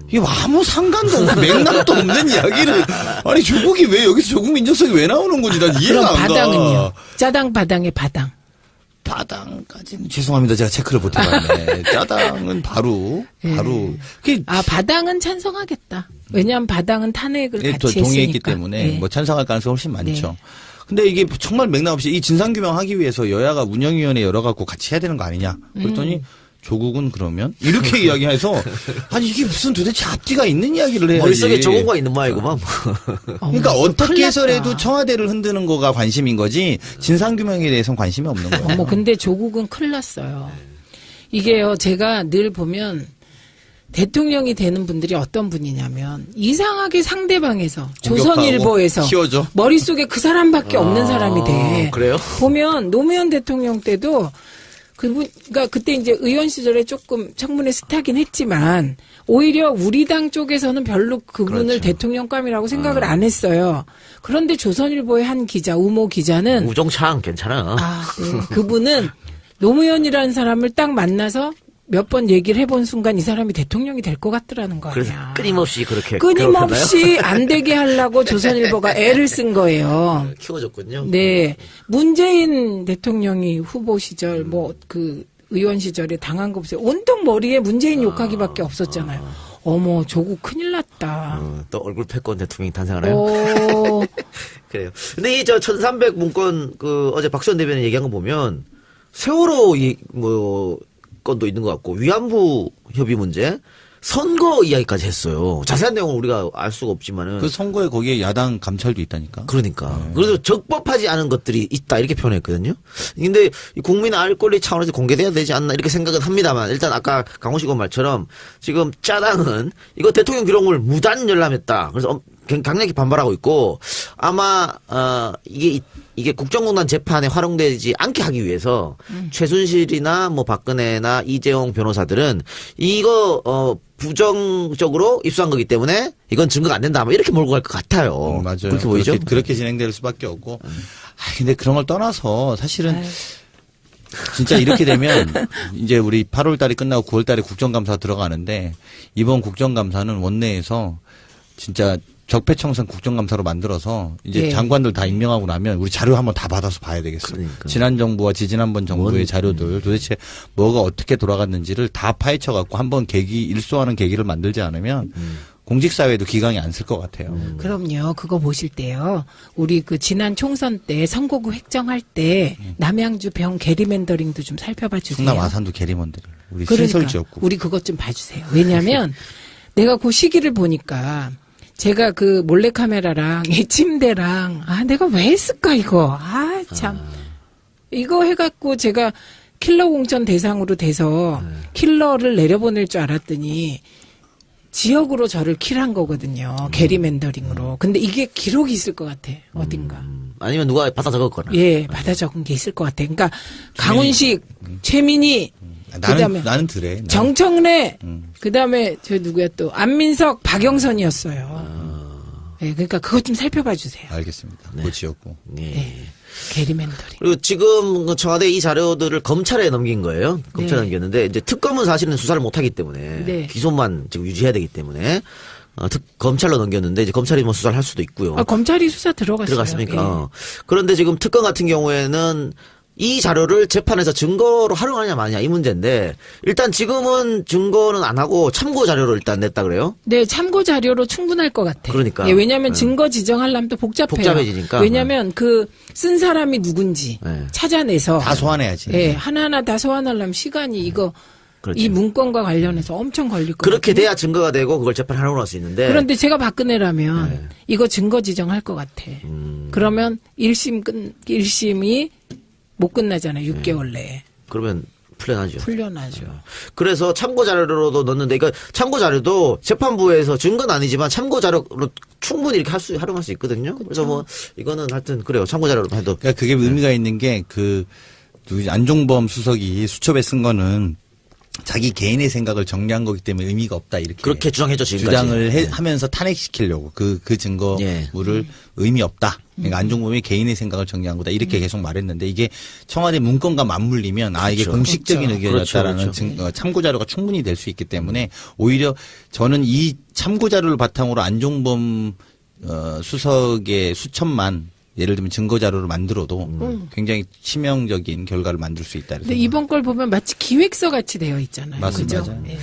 이게 아무 상관도 없고 맥락도 없는 이야기를 아니 조국이 왜 여기서 조국 민정수석이 왜 나오는 건지 난 이해가 그럼 안 가. 바당은요? 짜당 바당의 바당. 바당까지는 죄송합니다. 제가 체크를 못 해봤네. 짜당은 바로 그게 바당은 찬성하겠다. 왜냐하면 바당은 탄핵을 같이 동의했기 했으니까. 때문에 네. 뭐 찬성할 가능성이 훨씬 많죠. 네. 근데 이게 정말 맥락 없이 이 진상규명하기 위해서 여야가 운영위원회 열어갖고 같이 해야 되는 거 아니냐. 그랬더니 조국은 그러면 이렇게 이야기해서 아니 이게 무슨 도대체 앞뒤가 있는 이야기를 해야지. 머릿속에 조공과 있는 모양이구만. 그러니까 어떻게 큰일 해서라도 났다. 청와대를 흔드는 거가 관심인 거지 진상규명에 대해서는 관심이 없는 거예요. 어머, 근데 조국은 큰일 났어요. 이게요, 제가 늘 보면 대통령이 되는 분들이 어떤 분이냐면 이상하게 상대방에서 조선일보에서 키워줘. 머릿속에 그 사람밖에 없는 사람이 돼. 그래요? 보면 노무현 대통령 때도 그러니까 그때 이제 의원 시절에 조금 청문회 스타긴 했지만 오히려 우리 당 쪽에서는 별로 그분을 그렇죠. 대통령감이라고 생각을 안 했어요. 그런데 조선일보의 한 기자, 우모 기자는 우종창 괜찮아. 네. 그분은 노무현이라는 사람을 딱 만나서 몇 번 얘기를 해본 순간 이 사람이 대통령이 될 것 같더라는 거 그래서 아니야. 끊임없이 그렇게 끊임없이 안 되게 하려고 조선일보가 애를 쓴 거예요. 키워줬군요. 네. 문재인 대통령이 후보 시절 그 의원 시절에 당한 거 보세요. 온통 머리에 문재인 욕하기밖에 없었잖아요. 어머, 조국 큰일 났다. 또 얼굴 패권 대통령이 탄생하나요? 오. 그래요. 근데 이 1300 문건 어제 박수현 대변인 얘기한 거 보면 세월호 건도 있는 것 같고 위안부 협의 문제 선거 이야기까지 했어요. 자세한 내용은 우리가 알 수가 없지만은 그 선거에 거기에 야당 감찰도 있다니까. 그러니까 그래서 적법하지 않은 것들이 있다 이렇게 표현했거든요. 근데 국민 알 권리 차원에서 공개돼야 되지 않나 이렇게 생각은 합니다만 일단 아까 강호식 의원 말처럼 지금 짜당은 이거 대통령 기록물 무단 열람했다. 그래서 강력히 반발하고 있고 아마 이게 국정농단 재판에 활용되지 않게 하기 위해서 최순실이나 박근혜나 이재용 변호사들은 이거 부정적으로 입수한 거기 때문에 이건 증거가 안 된다. 이렇게 몰고 갈 것 같아요. 맞아요. 그렇게 보이죠? 그렇게 진행될 수밖에 없고. 근데 그런 걸 떠나서 사실은 진짜 이렇게 되면 이제 우리 8월 달이 끝나고 9월 달에 국정감사 들어가는데 이번 국정감사는 원내에서 진짜 적폐청산 국정감사로 만들어서 이제 예. 장관들 다 임명하고 나면 우리 자료 한번 다 받아서 봐야 되겠어요. 그러니까. 지난 정부와 지지난번 정부의 자료들 도대체 뭐가 어떻게 돌아갔는지를 다 파헤쳐 갖고 한번 일소하는 계기를 만들지 않으면 공직사회도 기강이 안 쓸 것 같아요. 그럼요. 그거 보실 때요. 우리 지난 총선 때 선거구 획정할 때 남양주 병 게리맨더링도 좀 살펴봐 주세요. 충남 아산도 게리먼들 우리 그러니까 신설지였고. 우리 그것 좀 봐주세요. 왜냐하면 내가 그 시기를 보니까 제가 몰래카메라랑 이 침대랑 내가 왜 했을까 이거 참 이거 해갖고 제가 킬러 공천 대상으로 돼서 킬러를 내려보낼 줄 알았더니 지역으로 저를 킬한 거거든요. 게리맨더링으로. 근데 이게 기록이 있을 것 같아. 어딘가. 아니면 누가 받아 적었거나. 예, 받아 적은 게 있을 것 같아. 그러니까 강훈식, 최민희, 그다음에 나는 드래. 나는. 정청래, 그다음에 저 누구야 또 안민석, 박영선이었어요. 네, 그러니까 그것 좀 살펴봐 주세요. 알겠습니다. 뭐 지었고. 예. 네. 게리맨더링. 그리고 지금 청와대 이 자료들을 검찰에 넘긴 거예요. 검찰에 네. 넘겼는데 이제 특검은 사실은 수사를 못 하기 때문에 네. 기소만 지금 유지해야 되기 때문에 검찰로 넘겼는데 이제 검찰이 뭐 수사를 할 수도 있고요. 검찰이 수사 들어갔어요. 들어갔습니까? 예. 그런데 지금 특검 같은 경우에는 이 자료를 재판에서 증거로 활용하냐 마냐 이 문제인데 일단 지금은 증거는 안 하고 참고 자료로 일단 냈다 그래요? 네, 참고 자료로 충분할 것 같아요. 그러니까. 예, 왜냐하면 증거 지정하려면 또 복잡해요. 복잡해지니까. 왜냐하면 그 쓴 사람이 누군지 네. 찾아내서 다 소환해야지. 예, 하나하나 다 소환하려면 시간이 이거 그렇죠. 이 문건과 관련해서 엄청 걸릴 것 그렇게 같아요. 돼야 증거가 되고 그걸 재판하러 갈 수 있는데 그런데 제가 박근혜라면 네. 이거 증거 지정할 것 같아. 그러면 1심이 못 끝나잖아요. 6개월 내에. 그러면 풀려나죠. 풀려나죠. 그래서 참고 자료로도 넣는데, 그러니까 참고 자료도 재판부에서 증거는 아니지만 참고 자료로 충분히 이렇게 활용할 수 있거든요. 그래서 뭐 이거는 하여튼 그래요. 참고 자료로 해도. 그러니까 그게 의미가 있는 게 안종범 수석이 수첩에 쓴 거는 자기 개인의 생각을 정리한 거기 때문에 의미가 없다 이렇게 그렇게 주장했죠 지금까지. 주장을 하면서 탄핵시키려고 그 증거물을 의미 없다. 그러니까 안종범이 개인의 생각을 정리한 거다 이렇게 계속 말했는데 이게 청와대 문건과 맞물리면 이게 그렇죠. 공식적인 그렇죠. 의견이었다라는 그렇죠. 참고 자료가 충분히 될 수 있기 때문에 오히려 저는 이 참고 자료를 바탕으로 안종범 수석의 수천만 예를 들면 증거 자료를 만들어도 굉장히 치명적인 결과를 만들 수 있다. 근데 이번 걸 보면 마치 기획서 같이 되어 있잖아요. 맞습니다. 그죠? 맞아요. 예.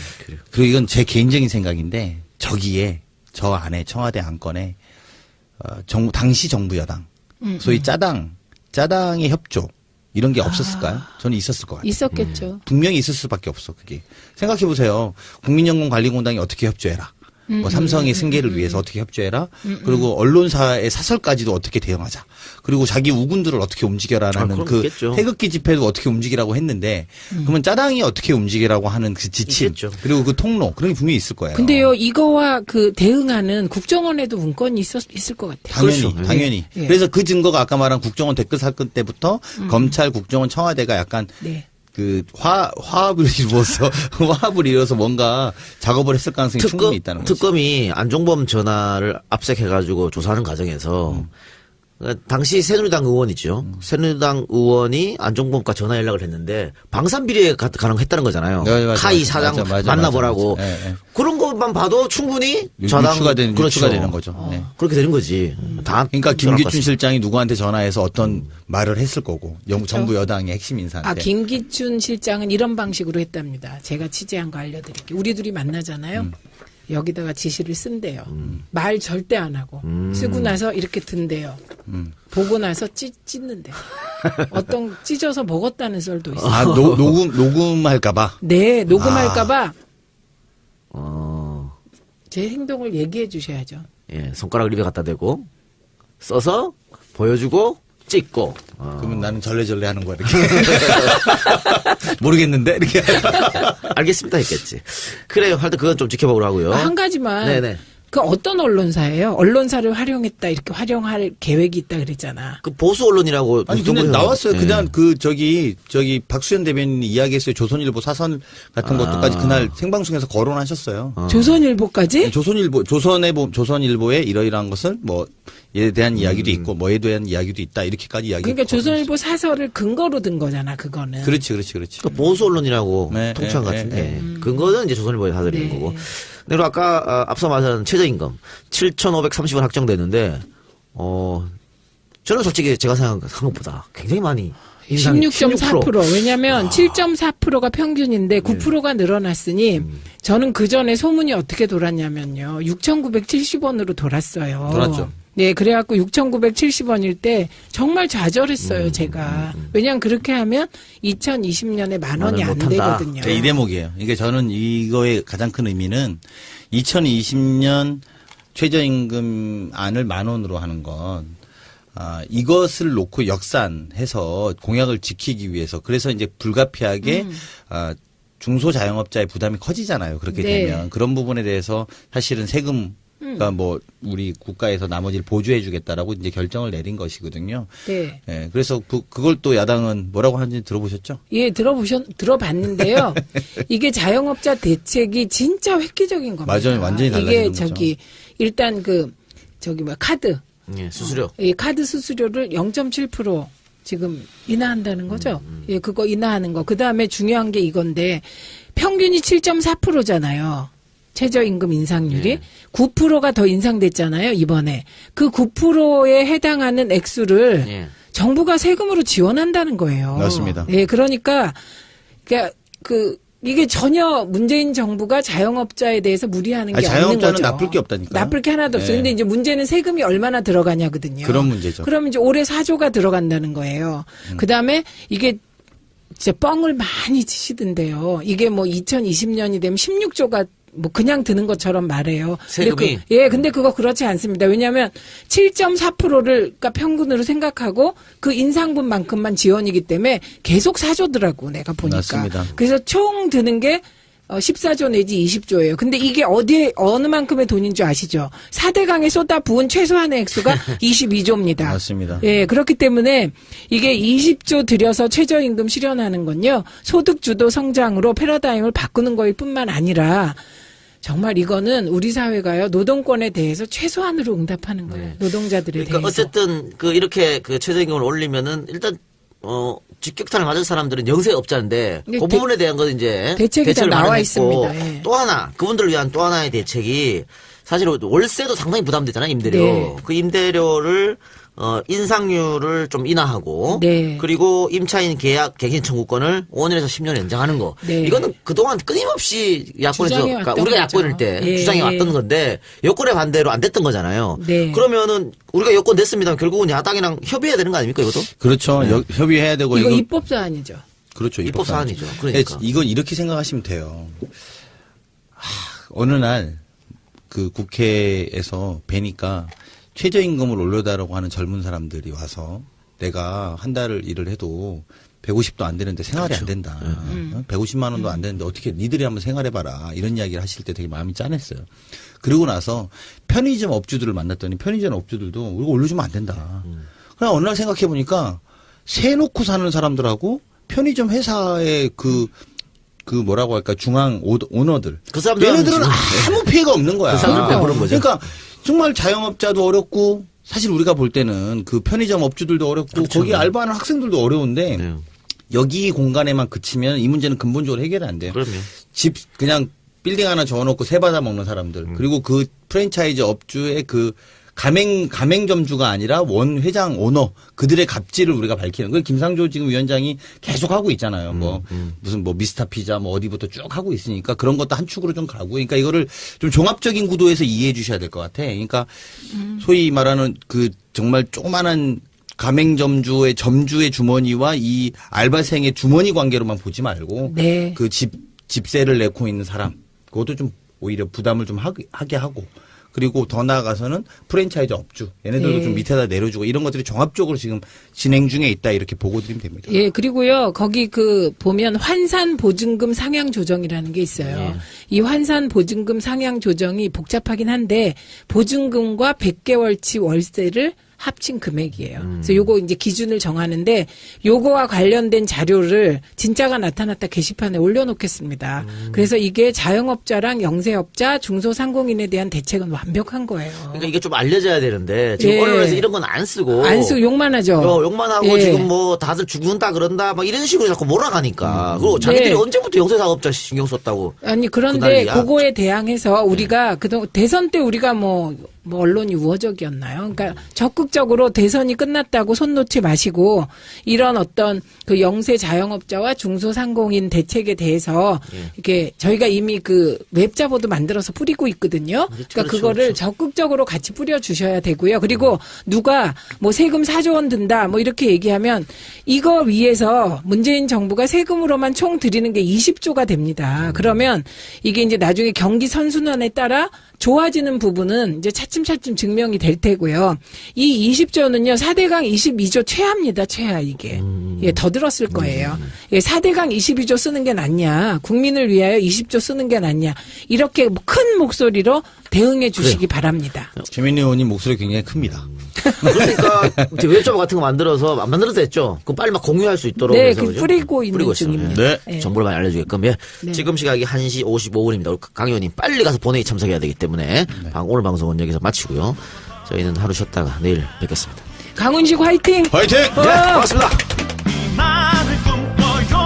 그리고 이건 제 개인적인 생각인데 저기에 저 안에 청와대 안건에 당시 정부 여당 소위 짜당의 협조 이런 게 없었을까요? 저는 있었을 것 같아요. 있었겠죠. 분명히 있을 수밖에 없어 그게. 생각해 보세요. 국민연금관리공단이 어떻게 협조해라. 뭐 삼성의 승계를 위해서 어떻게 협조해라. 그리고 언론사의 사설까지도 어떻게 대응하자. 그리고 자기 우군들을 어떻게 움직여라라는 그럼 그 있겠죠. 태극기 집회도 어떻게 움직이라고 했는데 그러면 짜당이 어떻게 움직이라고 하는 그 지침 있겠죠. 그리고 그 통로 그런 게 분명히 있을 거예요. 근데요, 이거와 그 대응하는 국정원에도 문건이 있을 것 같아요. 당연히. 예. 그래서 그 증거가 아까 말한 국정원 댓글 사건 때부터 검찰, 국정원, 청와대가 약간 네. 그 화합을 이뤄서 뭔가 작업을 했을 가능성이 충분히 있다는 거죠. 특검이 안종범 전화를 압색해가지고 조사하는 과정에서 그러니까 당시 새누리당 의원이죠. 새누리당 의원이 안종범과 전화 연락을 했는데 방산비리에 가능했다는 거잖아요. 네, 맞아, 카이 맞아, 사장 맞아, 만나보라고. 맞아. 네, 네. 그런 것만 봐도 충분히 유추가 되는 그렇죠. 거죠. 네. 그렇게 되는 거지. 다 그러니까 전화 김기춘 왔습니다. 실장이 누구한테 전화해서 어떤 말을 했을 거고 정부 여당의 핵심 인사한테. 김기춘 실장은 이런 방식으로 했답니다. 제가 취재한 거 알려드릴게요. 우리 둘이 만나잖아요. 여기다가 지시를 쓴대요. 말 절대 안 하고 쓰고 나서 이렇게 든대요. 보고 나서 찢는데요. 어떤 찢어서 먹었다는 썰도 있어요. 녹음할까봐. 네, 녹음할까봐 제 행동을 얘기해 주셔야죠. 예, 손가락을 입에 갖다 대고 써서 보여주고 찍고. 그러면 나는 절레절레 하는 거야 이렇게. 모르겠는데 이렇게. 알겠습니다 했겠지. 그래요. 하여튼 그건 좀 지켜보고 하고요. 한 가지만 네네. 그 어떤 언론사예요? 언론사를 활용했다 이렇게 활용할 계획이 있다 그랬잖아. 그 보수 언론이라고. 아니 근데 유튜브에서- 나왔어요. 예. 그냥 저기 박수현 대변인이 이야기했어요. 조선일보 사설 같은 것도까지 그날 생방송에서 거론하셨어요. 조선일보까지? 조선일보의 이러이러한 것을 뭐에 대한 이야기도 있고 뭐에 대한 이야기도 있다 이렇게까지 이야기. 그러니까 조선일보 사설을 근거로 든 거잖아, 그거는. 그렇지. 그 보수 언론이라고 네, 통칭한 것 네, 같은데 그거는 이제 조선일보에 사설인 네. 거고. 그리고 아까 앞서 말한 최저임금 7,530원 확정되는데 저는 솔직히 제가 생각한 것보다 굉장히 많이 인상이 16.4%. 왜냐면 7.4%가 평균인데 9%가 늘어났으니 저는 그 전에 소문이 어떻게 돌았냐면요. 6,970원으로 돌았어요. 돌았죠. 네, 그래갖고 6,970원일 때 정말 좌절했어요, 제가. 왜냐면 그렇게 하면 2020년에 만 원이 안 못한다. 되거든요. 이 대목이에요. 이게 저는 이거의 가장 큰 의미는 2020년 최저임금안을 10,000원으로 하는 건 이것을 놓고 역산해서 공약을 지키기 위해서 그래서 이제 불가피하게 중소자영업자의 부담이 커지잖아요. 그렇게 네. 되면 그런 부분에 대해서 사실은 세금 그러니까 뭐 우리 국가에서 나머지를 보조해 주겠다라고 이제 결정을 내린 것이거든요. 네. 예, 그래서 그걸 또 야당은 뭐라고 하는지 들어보셨죠? 예, 들어봤는데요. 이게 자영업자 대책이 진짜 획기적인 겁니다. 맞아요. 완전히 달라지는 이게 거죠. 일단 카드. 예, 수수료. 이 카드 수수료를 0.7% 지금 인하한다는 거죠. 예, 그거 인하하는 거. 그 다음에 중요한 게 이건데 평균이 7.4%잖아요. 최저임금 인상률이. 예. 9%가 더 인상됐잖아요, 이번에. 그 9%에 해당하는 액수를 예. 정부가 세금으로 지원한다는 거예요. 맞습니다. 예, 그러니까 이게 전혀 문재인 정부가 자영업자에 대해서 무리하는 게 없는 거죠. 자영업자는 나쁠 게 없다니까. 나쁠 게 하나도 없어요. 네. 근데 이제 문제는 세금이 얼마나 들어가냐거든요. 그런 문제죠. 그러면 이제 올해 4조가 들어간다는 거예요. 그다음에 이게 진짜 뻥을 많이 치시던데요. 이게 뭐 2020년이 되면 16조가 뭐 그냥 드는 것처럼 말해요. 세금이? 근데 그거 그렇지 않습니다. 왜냐하면 7.4%를 그러니까 평균으로 생각하고 그 인상분만큼만 지원이기 때문에 계속 4조더라고 내가 보니까. 맞습니다. 그래서 총 드는 게 14조 내지 20조예요. 근데 이게 어느 만큼의 돈인 줄 아시죠? 4대강에 쏟아 부은 최소한의 액수가 22조입니다. 맞습니다. 예, 그렇기 때문에 이게 20조 들여서 최저임금 실현하는 건요. 소득주도 성장으로 패러다임을 바꾸는 거일 뿐만 아니라 정말 이거는 우리 사회가요. 노동권에 대해서 최소한으로 응답하는 거예요. 노동자들에 그러니까 대해서. 어쨌든 이렇게 최저임금을 올리면은 일단 직격탄을 맞은 사람들은 영세업자인데 네, 그 부분에 대한 건 이제 대책이 다 대책을 나와 마련했고 있습니다. 예. 또 하나 그분들을 위한 또 하나의 대책이 사실 월세도 상당히 부담되잖아요, 임대료. 네. 그 임대료를 인상률을 좀 인하하고 네. 그리고 임차인 계약 갱신 청구권을 5년에서 10년 연장하는 거. 네. 이거는 그동안 끊임없이 야권에서 주장해 그러니까 왔던 우리가 거죠. 야권일 때 예, 주장해 예. 왔던 건데 여권의 반대로 안 됐던 거잖아요. 네. 그러면은 우리가 여권 냈습니다. 결국은 야당이랑 협의해야 되는 거 아닙니까, 이것도? 그렇죠. 협의해야 되고 이거 입법 사안이죠. 그렇죠. 입법 사안이죠. 그러니까. 이건 이렇게 생각하시면 돼요. 어느 날 그 국회에서 뵈니까 최저임금을 올려달라고 하는 젊은 사람들이 와서 내가 한 달을 일을 해도 150도 안 되는데 생활이 안 된다. 150만 원도 안 되는데 어떻게 니들이 한번 생활해봐라. 이런 이야기를 하실 때 되게 마음이 짠했어요. 그러고 나서 편의점 업주들을 만났더니 편의점 업주들도 우리가 올려주면 안 된다. 그냥 어느 날 생각해보니까 세 놓고 사는 사람들하고 편의점 회사의 그 뭐라고 할까 중앙 오너들. 그 사람들은 얘네들은 지금 아무 피해가 없는 거야. 그 사람들 그런 거죠. 그러니까 정말 자영업자도 어렵고 사실 우리가 볼 때는 그 편의점 업주들도 어렵고 그렇죠. 거기 알바하는 학생들도 어려운데 네. 여기 공간에만 그치면 이 문제는 근본적으로 해결이 안 돼요. 그럼요. 집 그냥 빌딩 하나 저어놓고 세 받아 먹는 사람들 그리고 그 프랜차이즈 업주의 그 가맹점주가 아니라 원 회장 오너 그들의 갑질을 우리가 밝히는 그 김상조 지금 위원장이 계속 하고 있잖아요. 무슨 미스터 피자 어디부터 쭉 하고 있으니까 그런 것도 한 축으로 좀 가고 그러니까 이거를 좀 종합적인 구도에서 이해해 주셔야 될 것 같아. 그러니까 소위 말하는 그 정말 조그만한 가맹점주의 점주의 주머니와 이 알바생의 주머니 관계로만 보지 말고 네. 그 집세를 내고 있는 사람 그것도 좀 오히려 부담을 좀 하게 하고 그리고 더 나아가서는 프랜차이즈 업주 얘네들도 네. 좀 밑에다 내려주고 이런 것들이 종합적으로 지금 진행 중에 있다 이렇게 보고 드리면 됩니다. 예, 그리고요, 거기 보면 환산 보증금 상향 조정이라는 게 있어요. 이 환산 보증금 상향 조정이 복잡하긴 한데, 보증금과 100개월치 월세를 합친 금액이에요. 그래서 요거 이제 기준을 정하는데 요거와 관련된 자료를 진짜가 나타났다 게시판에 올려놓겠습니다. 그래서 이게 자영업자랑 영세업자, 중소상공인에 대한 대책은 완벽한 거예요. 그러니까 이게 좀 알려져야 되는데 지금 예. 언론에서 이런 건 안 쓰고 욕만 하죠. 욕만 하고 예. 지금 다들 죽는다 그런다 막 이런 식으로 자꾸 몰아가니까 그리고 자기들이 네. 언제부터 영세사업자 신경 썼다고 아니 그런데 그날이야. 그거에 대항해서 우리가 그동안 대선 때 우리가 뭐 언론이 우호적이었나요? 그러니까 적극적으로 대선이 끝났다고 손 놓지 마시고 이런 어떤 그 영세 자영업자와 중소상공인 대책에 대해서 이렇게 저희가 이미 그 웹자보도 만들어서 뿌리고 있거든요. 그러니까 그거를 적극적으로 같이 뿌려 주셔야 되고요. 그리고 누가 뭐 세금 4조 원 든다 뭐 이렇게 얘기하면 이거 위해서 문재인 정부가 세금으로만 총 드리는 게 20조가 됩니다. 그러면 이게 이제 나중에 경기 선순환에 따라 좋아지는 부분은 이제 차츰차츰 증명이 될 테고요. 이 20조는요, 4대강 22조 최하입니다, 최하, 이게. 예, 더 들었을 거예요. 예, 4대강 22조 쓰는 게 낫냐, 국민을 위하여 20조 쓰는 게 낫냐, 이렇게 큰 목소리로 대응해 주시기 바랍니다. 최민희 의원님 목소리 굉장히 큽니다. 그러니까 이제 웹자보 같은 거 만들어서 안 만들어도 됐죠. 그럼 빨리 막 공유할 수 있도록 네, 해서 그 그죠? 뿌리고 있는 뿌리고 있어요. 중입니다. 네. 예. 정보를 많이 알려주게끔. 예. 네. 지금 시각이 1시 55분입니다. 강 의원님 빨리 가서 본회의 참석해야 되기 때문에 오늘 방송은 여기서 마치고요. 저희는 하루 쉬었다가 내일 뵙겠습니다. 강훈식 화이팅! 화이팅! 네, 고맙습니다. 나를 꿈꿔요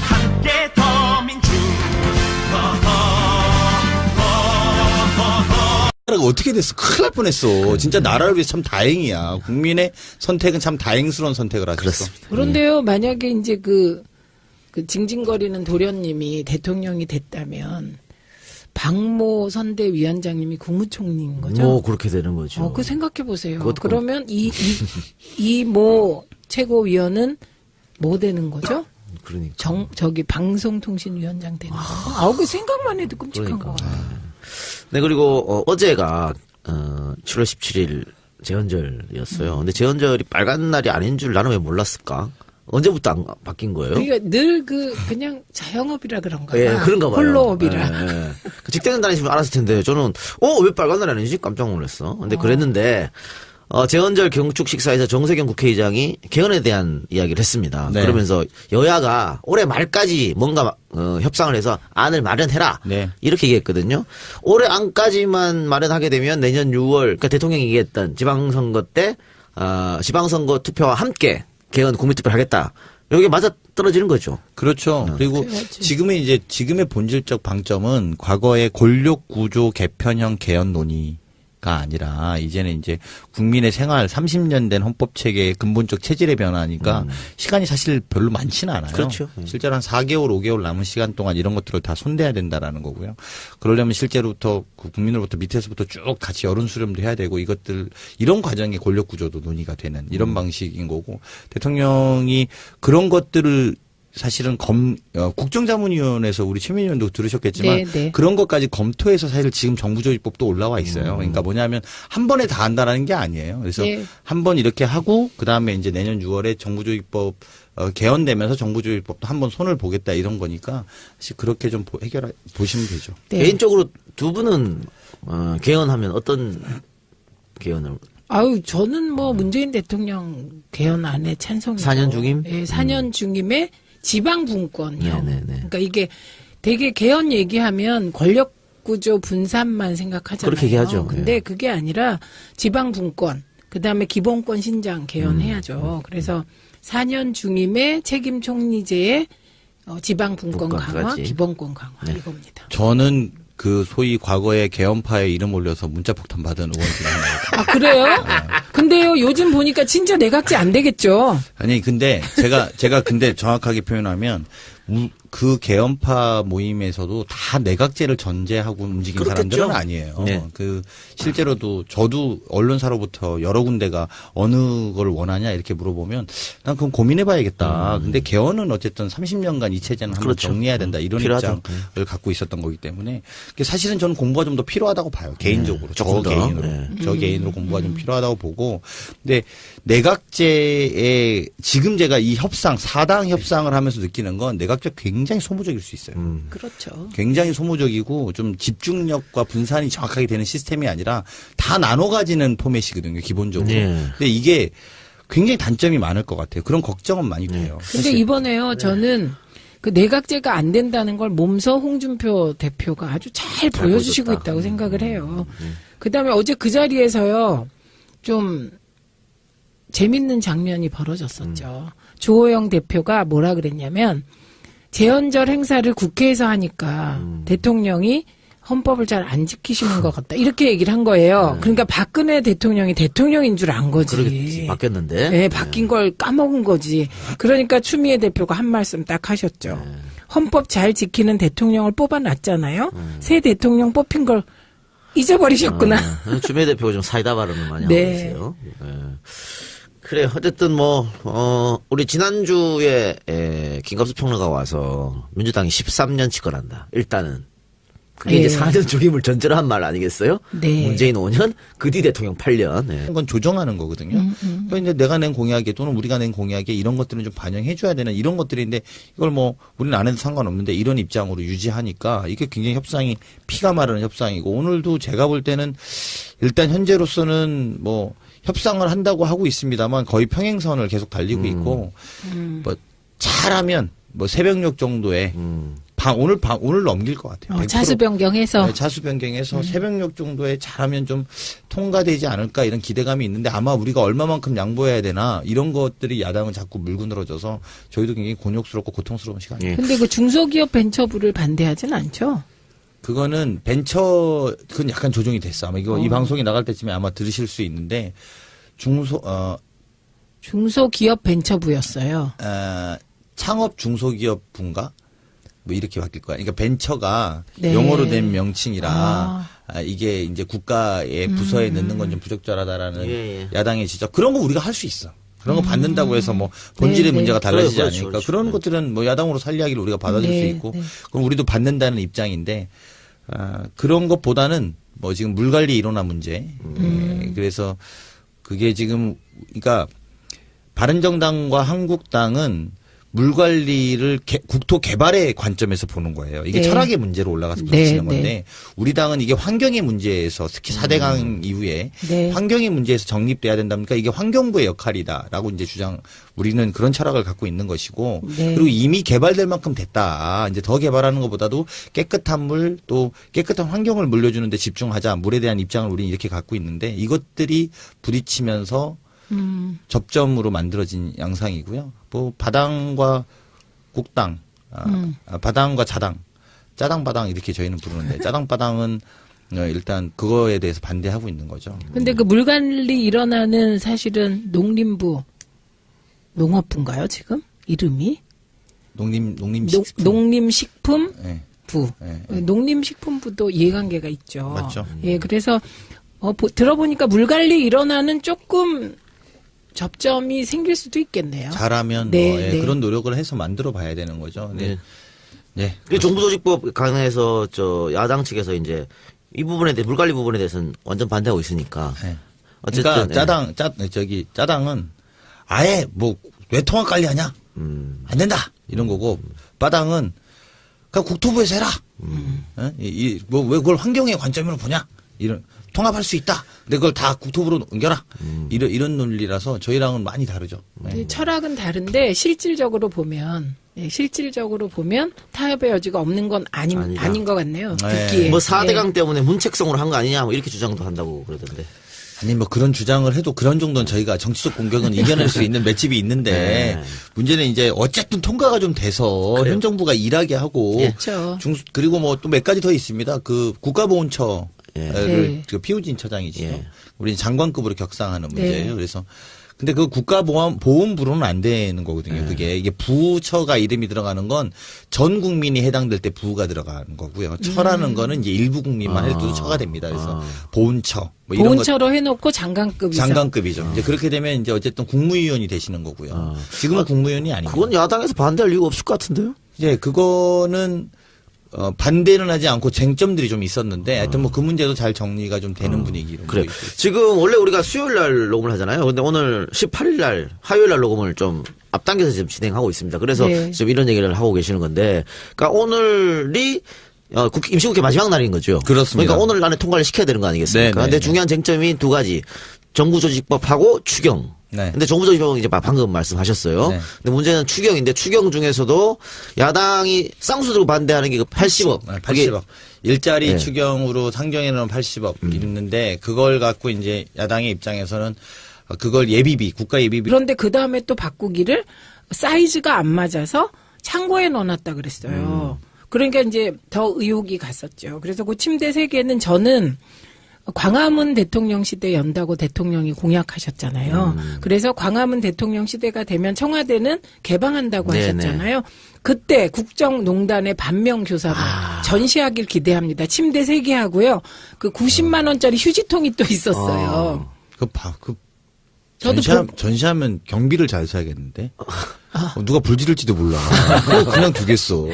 함께 더민주 나라가 어떻게 됐어? 큰일 날 뻔했어. 진짜 나라를 위해서 참 다행이야. 국민의 선택은 참 다행스러운 선택을 하셨어. 그렇습니다. 그런데요, 만약에 이제 그 징징거리는 도련님이 대통령이 됐다면 박모 선대위원장님이 국무총리인 거죠? 뭐 그렇게 되는 거죠. 그 생각해 보세요. 그것도 그러면 이 모 최고위원은 뭐 되는 거죠? 그러니까. 저기 방송통신위원장 되는 거. 그 생각만 해도 끔찍한 그러니까. 거. 네, 그리고 어제가 7월 17일 제헌절이었어요. 근데 제헌절이 빨간 날이 아닌 줄 나는 왜 몰랐을까? 언제부터 안 바뀐 거예요? 그러니까 늘 그냥 자영업이라 그런가 봐. 예, 그런가 봐요. 홀로업이라. 예, 예. 그 직장 다니시면 알았을 텐데 저는 왜 빨간 날이 아니지? 깜짝 놀랐어. 근데 그랬는데 제헌절 경축 식사에서 정세균 국회의장이 개헌에 대한 이야기를 했습니다. 네. 그러면서 여야가 올해 말까지 뭔가 협상을 해서 안을 마련해라. 네. 이렇게 얘기했거든요. 올해 안까지만 마련하게 되면 내년 6월 그러니까 대통령이 얘기했던 지방선거 때 지방선거 투표와 함께 개헌 국민투표를 하겠다. 여기 맞아 떨어지는 거죠. 그렇죠. 그리고 그래야지. 지금의 본질적 방점은 과거의 권력 구조 개편형 개헌 논의가 아니라 이제는 이제 국민의 생활 30년 된 헌법 체계의 근본적 체질의 변화니까 시간이 사실 별로 많지는 않아요. 그렇죠. 실제로 한 4개월, 5개월 남은 시간 동안 이런 것들을 다 손대야 된다라는 거고요. 그러려면 실제로부터 국민으로부터 밑에서부터 쭉 같이 여론 수렴도 해야 되고 이런 과정의 권력 구조도 논의가 되는 이런 방식인 거고 대통령이 그런 것들을 사실은 국정자문위원회에서 우리 최민희 의원도 들으셨겠지만 네, 네. 그런 것까지 검토해서 사실 지금 정부조직법도 올라와 있어요. 그러니까 뭐냐면 한 번에 다 한다라는 게 아니에요. 그래서 네. 한 번 이렇게 하고 그다음에 이제 내년 6월에 정부조직법 개헌되면서 정부조직법도 한 번 손을 보겠다 이런 거니까 사실 그렇게 좀 보시면 되죠. 네. 개인적으로 두 분은 개헌하면 어떤 개헌을 저는 문재인 대통령 개헌 안에 찬성이죠. 4년 중임? 예, 4년 중임의 지방분권형. 네네네. 그러니까 이게 되게 개헌 얘기하면 권력구조 분산만 생각하잖아요. 그렇게 얘기하죠. 근데 예. 그게 아니라 지방분권, 그다음에 기본권 신장 개헌해야죠. 그래서 4년 중임의 책임 총리제의 지방분권 강화, 분권까지. 기본권 강화 네. 이겁니다. 저는 그 소위 과거에 개헌파에 이름 올려서 문자폭탄 받은 의원 중에 하나예요. 그래요? 근데요, 요즘 보니까 진짜 내각제 안 되겠죠? 아니 근데 제가 근데 정확하게 표현하면 그 개헌파 모임에서도 다 내각제를 전제하고 움직인 그렇겠죠. 사람들은 아니에요. 네. 그 실제로도 저도 언론사로부터 여러 군데가 어느 걸 원하냐 이렇게 물어보면 난 그건 고민해봐야겠다. 근데 개헌은 어쨌든 30년간 이 체제는 한번 그렇죠. 정리해야 된다 이런 필요하죠. 입장을 갖고 있었던 거기 때문에 사실은 저는 공부가 좀 더 필요하다고 봐요. 개인적으로 조금 더. 개인으로 네. 저 개인으로 공부가 좀 필요하다고 보고 근데 내각제에 지금 제가 이 협상 4당 협상을 하면서 느끼는 건 내각제 굉장히 소모적일 수 있어요. 그렇죠. 굉장히 소모적이고 좀 집중력과 분산이 정확하게 되는 시스템이 아니라 다 나눠 가지는 포맷이거든요, 기본적으로. 네. 근데 이게 굉장히 단점이 많을 것 같아요. 그런 걱정은 많이 돼요. 근데 이번에요, 저는 그 내각제가 안 된다는 걸 몸서 홍준표 대표가 아주 잘 보여주시고 보여줬다. 있다고 생각을 해요. 그 다음에 어제 그 자리에서요, 좀 재밌는 장면이 벌어졌었죠. 주호영 대표가 뭐라 그랬냐면, 제헌절 행사를 국회에서 하니까 대통령이 헌법을 잘 안 지키시는 것 같다. 이렇게 얘기를 한 거예요. 그러니까 박근혜 대통령이 대통령인 줄 안 거지. 그러겠지. 바뀌었는데. 네, 바뀐 걸 까먹은 거지. 그러니까 추미애 대표가 한 말씀 딱 하셨죠. 헌법 잘 지키는 대통령을 뽑아놨잖아요. 새 대통령 뽑힌 걸 잊어버리셨구나. 추미애 대표가 좀 사이다 발언을 많이 네. 하고 있어요. 그래, 어쨌든 우리 지난주에 김갑수 평론가 와서 민주당이 13년 집권한다. 일단은. 그게 예. 이제 4년 중임을 전제로 한 말 아니겠어요? 네. 문재인 5년, 그 뒤 대통령 8년. 네. 건 조정하는 거거든요. 그러니까 이제 내가 낸 공약에 또는 우리가 낸 공약에 이런 것들은 좀 반영해줘야 되는 이런 것들인데 이걸 우리는 안 해도 상관없는데 이런 입장으로 유지하니까 이게 굉장히 협상이 피가 마르는 협상이고 오늘도 제가 볼 때는 일단 현재로서는 협상을 한다고 하고 있습니다만 거의 평행선을 계속 달리고 있고 잘하면 새벽녘 정도에 오늘 넘길 것 같아요. 100%. 차수 변경해서. 네, 차수 변경해서 새벽녘 정도에 잘하면 좀 통과되지 않을까 이런 기대감이 있는데 아마 우리가 얼마만큼 양보해야 되나 이런 것들이 야당은 자꾸 물고 늘어져서 저희도 굉장히 곤욕스럽고 고통스러운 시간이에요. 근데 그 중소기업 벤처부를 반대하진 않죠? 그건 그건 약간 조정이 됐어. 아마 이 방송이 나갈 때쯤에 아마 들으실 수 있는데 중소기업 벤처부였어요. 창업 중소기업부인가? 뭐 이렇게 바뀔 거야. 그러니까 벤처가 네. 영어로 된 명칭이라 이게 이제 국가의 부서에 넣는 건 좀 부적절하다라는 예. 야당의 지적. 그런 거 우리가 할 수 있어. 그런 거 받는다고 해서 뭐 본질의 네, 문제가 네. 달라지지 그렇죠, 않으니까 그렇죠. 그런 것들은 뭐 야당으로 살리하기를 우리가 받아줄 네, 수 있고 네. 그럼 우리도 받는다는 입장인데 그런 것보다는 뭐 지금 물 관리 일원화 문제. 그래서 그게 지금 그러니까 바른정당과 한국당은 물 관리를 국토 개발의 관점에서 보는 거예요. 이게 네. 철학의 문제로 올라가서 부딪히는 네, 건데 우리 당은 이게 환경의 문제에서 특히 4대강 이후에 네. 환경의 문제에서 정립돼야 된답니까? 이게 환경부의 역할이다라고 이제 우리는 그런 철학을 갖고 있는 것이고 네. 그리고 이미 개발될 만큼 됐다. 이제 더 개발하는 것보다도 깨끗한 물 또 깨끗한 환경을 물려주는 데 집중하자. 물에 대한 입장을 우리는 이렇게 갖고 있는데 이것들이 부딪히면서 접점으로 만들어진 양상이고요. 뭐 바당과 국당, 바당과 짜당 바당 이렇게 저희는 부르는데 짜당 바당은 일단 그거에 대해서 반대하고 있는 거죠. 근데 그 물 관리 일어나는 사실은 농업부인가요, 지금? 이름이? 농림식품 네. 부. 네. 농림식품부도 이해관계가 있죠. 맞죠. 예, 그래서 들어보니까 물 관리 일어나는 조금 접점이 생길 수도 있겠네요. 잘하면 네, 뭐, 예, 네. 그런 노력을 해서 만들어 봐야 되는 거죠. 네. 네. 정부조직법 관해서 야당 측에서 이제 이 부분에 대해 물관리 부분에 대해서는 완전 반대하고 있으니까. 네. 어쨌든 그러니까 짜당은 아예 뭐 왜 통합 관리하냐? 안 된다 이런 거고 바당은 그냥 국토부에서 해라. 뭐 왜 그걸 환경의 관점으로 보냐? 이런 통합할 수 있다. 근데 그걸 다 국토부로 옮겨라. 이런 논리라서 저희랑은 많이 다르죠. 네. 철학은 다른데 실질적으로 보면 타협의 여지가 없는 건 아니다. 아닌 것 같네요. 네. 듣기에. 뭐 4대강 네. 때문에 문책성으로 한 거 아니냐 뭐 이렇게 주장도 한다고 그러던데. 아니 뭐 그런 주장을 해도 그런 정도는 저희가 정치적 공격은 이겨낼 수 있는 맷집이 있는데 네. 문제는 이제 어쨌든 통과가 좀 돼서 그래요. 현 정부가 일하게 하고 그렇죠. 그리고 뭐 또 몇 가지 더 있습니다. 그 국가보훈처를 네. 그 피우진 처장이죠. 예. 우리는 장관급으로 격상하는 네. 문제예요. 그래서 근데 그 국가보훈부로는 안 되는 거거든요. 그게 이게 부처가 이름이 들어가는 건 전 국민이 해당될 때 부가 들어가는 거고요. 처라는 거는 이제 일부 국민만 해도 처가 됩니다. 그래서 보훈처 뭐 이런 것 보훈처로 해놓고 장관급 이상. 장관급이죠. 이제 그렇게 되면 이제 어쨌든 국무위원이 되시는 거고요. 지금은 국무위원이 아니고. 그건 야당에서 반대할 이유가 없을 것 같은데요? 이제 그거는 반대는 하지 않고 쟁점들이 좀 있었는데 하여튼 뭐 그 문제도 잘 정리가 좀 되는 분위기로. 그래. 보이고 있어요. 지금 원래 우리가 수요일 날 녹음을 하잖아요. 근데 오늘 18일 날 화요일 날 녹음을 좀 앞당겨서 지금 진행하고 있습니다. 그래서 네. 지금 이런 얘기를 하고 계시는 건데, 그러니까 오늘이 임시국회 마지막 날인 거죠. 그렇습니다. 그러니까 오늘 안에 통과를 시켜야 되는 거 아니겠습니까? 네, 네, 근데 네. 중요한 쟁점이 두 가지. 정부조직법하고 추경. 네. 근데 정부조직법은 이제 방금 말씀하셨어요. 네. 근데 문제는 추경인데 추경 중에서도 야당이 쌍수 들고 반대하는 게 그 80억. 80억. 일자리 네. 추경으로 상정해놓은 80억 있는데 그걸 갖고 이제 야당의 입장에서는 그걸 예비비, 국가 예비비. 그런데 그 다음에 또 바꾸기를 사이즈가 안 맞아서 창고에 넣어놨다 그랬어요. 그러니까 이제 더 의혹이 갔었죠. 그래서 그 침대 3개는 저는 광화문 대통령 시대 연다고 대통령이 공약하셨잖아요. 그래서 광화문 대통령 시대가 되면 청와대는 개방한다고 네네. 하셨잖아요. 그때 국정농단의 반면교사로 전시하길 기대합니다. 침대 3개 하고요. 그 90만 원짜리 휴지통이 또 있었어요. 저도 전시하면 경비를 잘 써야겠는데. 누가 불 지를지도 몰라. 그냥 두겠어.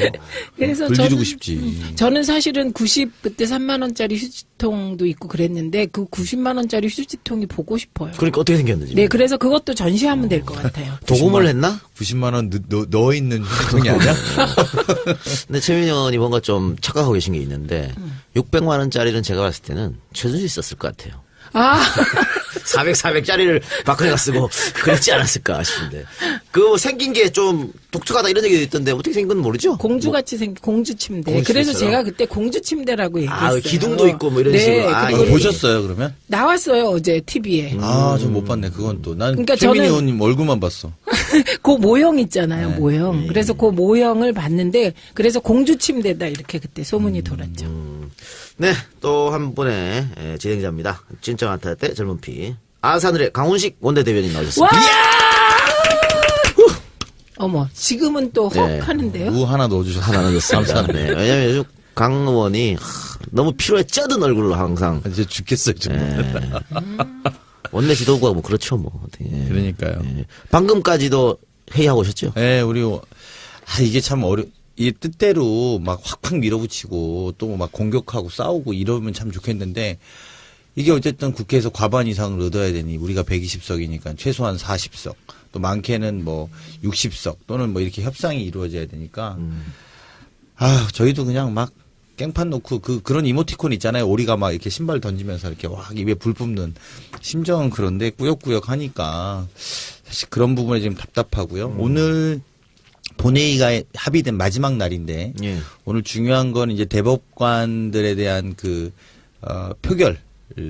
그래서 불 저는- 지르고 싶지. 저는 사실은 그때 3만 원짜리 휴지통도 있고 그랬는데 그 90만 원짜리 휴지통이 보고 싶어요. 그러니까 어떻게 생겼는지. 네, 그래서 그것도 전시하면 될 것 같아요. 도금을 했나? 90만 원 넣어 있는 휴지통이 아니야? 근데 최민희 의원이 뭔가 좀 착각하고 계신 게 있는데 600만 원짜리는 제가 봤을 때는 최순실 썼을 것 같아요. 아. 400짜리를 박근혜가 쓰고 그랬지 않았을까 싶은데. 그 생긴 게 좀 독특하다 이런 얘기도 있던데 어떻게 생긴 건 모르죠? 공주같이 생긴 공주 침대. 공주 그래서 침대처럼? 제가 그때 공주 침대라고 얘기했어요. 기둥도 있고 뭐 이런 네, 식으로. 아, 그리고 예. 보셨어요 그러면? 나왔어요 어제 TV에. 아, 전 못 봤네. 그건 또. 난 그러니까 최민희 저는- 의원님 얼굴만 봤어. 그 모형 있잖아요, 네. 모형. 그래서 그 모형을 봤는데, 그래서 공주 침대다 이렇게 그때 소문이 돌았죠. 네, 또 한 분의 진행자입니다. 진짜 많다 때 젊은 피. 아산을의 강훈식 원내대변인 나오셨습니다. 와! 어머, 지금은 또 헉 네. 하는데요? 무 하나 넣어주셔서 하나 넣었습니다. 감사합니다. 네, 왜냐면 요즘 강 의원이 너무 피로에 쩌든 얼굴로 항상 이제 죽겠어요 정말. 원내 지도부가 뭐 그렇죠 뭐. 어떻게. 그러니까요. 방금까지도 회의하고 오셨죠? 네, 이게 참 이 뜻대로 막 확확 밀어붙이고 또 막 공격하고 싸우고 이러면 참 좋겠는데 이게 어쨌든 국회에서 과반 이상을 얻어야 되니 우리가 120석이니까 최소한 40석 또 많게는 뭐 60석 또는 뭐 이렇게 협상이 이루어져야 되니까 저희도 그냥 막 깽판 놓고 그런 이모티콘 있잖아요. 오리가 막 이렇게 신발 던지면서 이렇게 막 입에 불 뿜는 심정은 그런데 꾸역꾸역 하니까 사실 그런 부분에 지금 답답하고요. 오늘 본회의가 합의된 마지막 날인데 예. 오늘 중요한 건 이제 대법관들에 대한 표결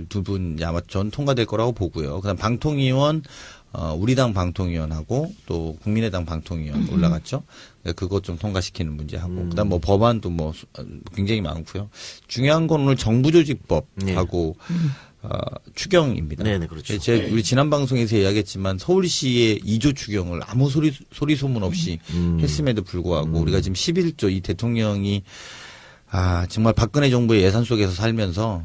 두 분 아마 전 통과될 거라고 보고요. 그다음 방통위원 우리 당 방통위원하고 또 국민의당 방통위원 올라갔죠. 그것 좀 통과시키는 문제하고 그다음 뭐 법안도 뭐 굉장히 많고요. 중요한 건 오늘 정부조직법하고 추경입니다. 네네, 그렇죠. 우리 지난 방송에서 이야기했지만 서울시의 2조 추경을 아무 소리 소문 없이 했음에도 불구하고 우리가 지금 11조 이 대통령이 정말 박근혜 정부의 예산 속에서 살면서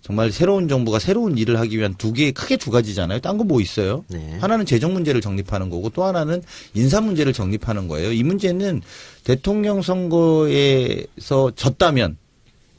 정말 새로운 정부가 새로운 일을 하기 위한 크게 두 가지잖아요. 딴 거 뭐 있어요? 네. 하나는 재정 문제를 정립하는 거고 또 하나는 인사 문제를 정립하는 거예요. 이 문제는 대통령 선거에서 졌다면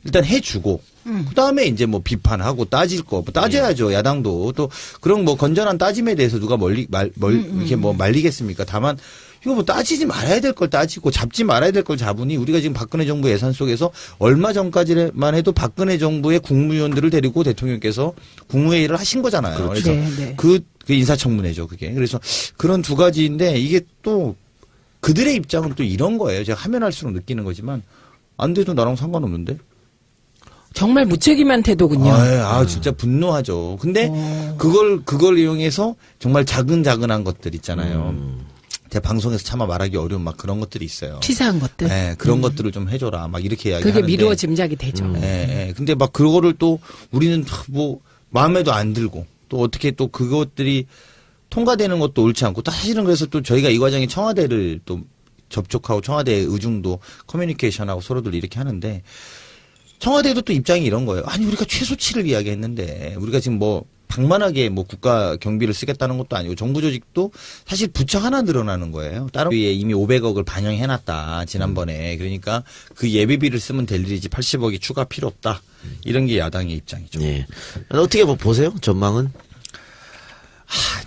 일단 해주고 그다음에 이제 뭐 비판하고 따질 거, 뭐 따져야죠. 야당도 또 그런 뭐 건전한 따짐에 대해서 누가 이렇게 뭐 말리겠습니까? 다만 이거 뭐 따지지 말아야 될 걸 따지고 잡지 말아야 될 걸 잡으니 우리가 지금 박근혜 정부 예산 속에서 얼마 전까지만 해도 박근혜 정부의 국무위원들을 데리고 대통령께서 국무회의를 하신 거잖아요. 그래서 네. 그 인사청문회죠, 그게. 그래서 그런 두 가지인데 이게 또 그들의 입장은 또 이런 거예요. 제가 하면 할수록 느끼는 거지만 안 돼도 나랑 상관없는데. 정말 무책임한 태도군요. 진짜 분노하죠. 근데 그걸 이용해서 정말 자근자근한 것들 있잖아요. 제가 방송에서 차마 말하기 어려운 막 그런 것들이 있어요. 치사한 것들. 네, 그런 것들을 좀 해줘라. 막 이렇게 그게 이야기하는데. 미루어 짐작이 되죠. 근데 막 그거를 또 우리는 뭐 마음에도 안 들고 또 어떻게 또 그것들이 통과되는 것도 옳지 않고 또 사실은 그래서 또 저희가 이 과정에 청와대를 또 접촉하고 청와대 의중도 커뮤니케이션하고 서로들 이렇게 하는데 청와대도 또 입장이 이런 거예요. 아니 우리가 최소치를 이야기했는데 우리가 지금 뭐 방만하게 뭐 국가 경비를 쓰겠다는 것도 아니고 정부 조직도 사실 부처 하나 늘어나는 거예요. 다른 위에 이미 500억을 반영해놨다 지난번에. 그러니까 그 예비비를 쓰면 될 일이지 80억이 추가 필요 없다. 이런 게 야당의 입장이죠. 예. 어떻게 뭐 보세요? 전망은?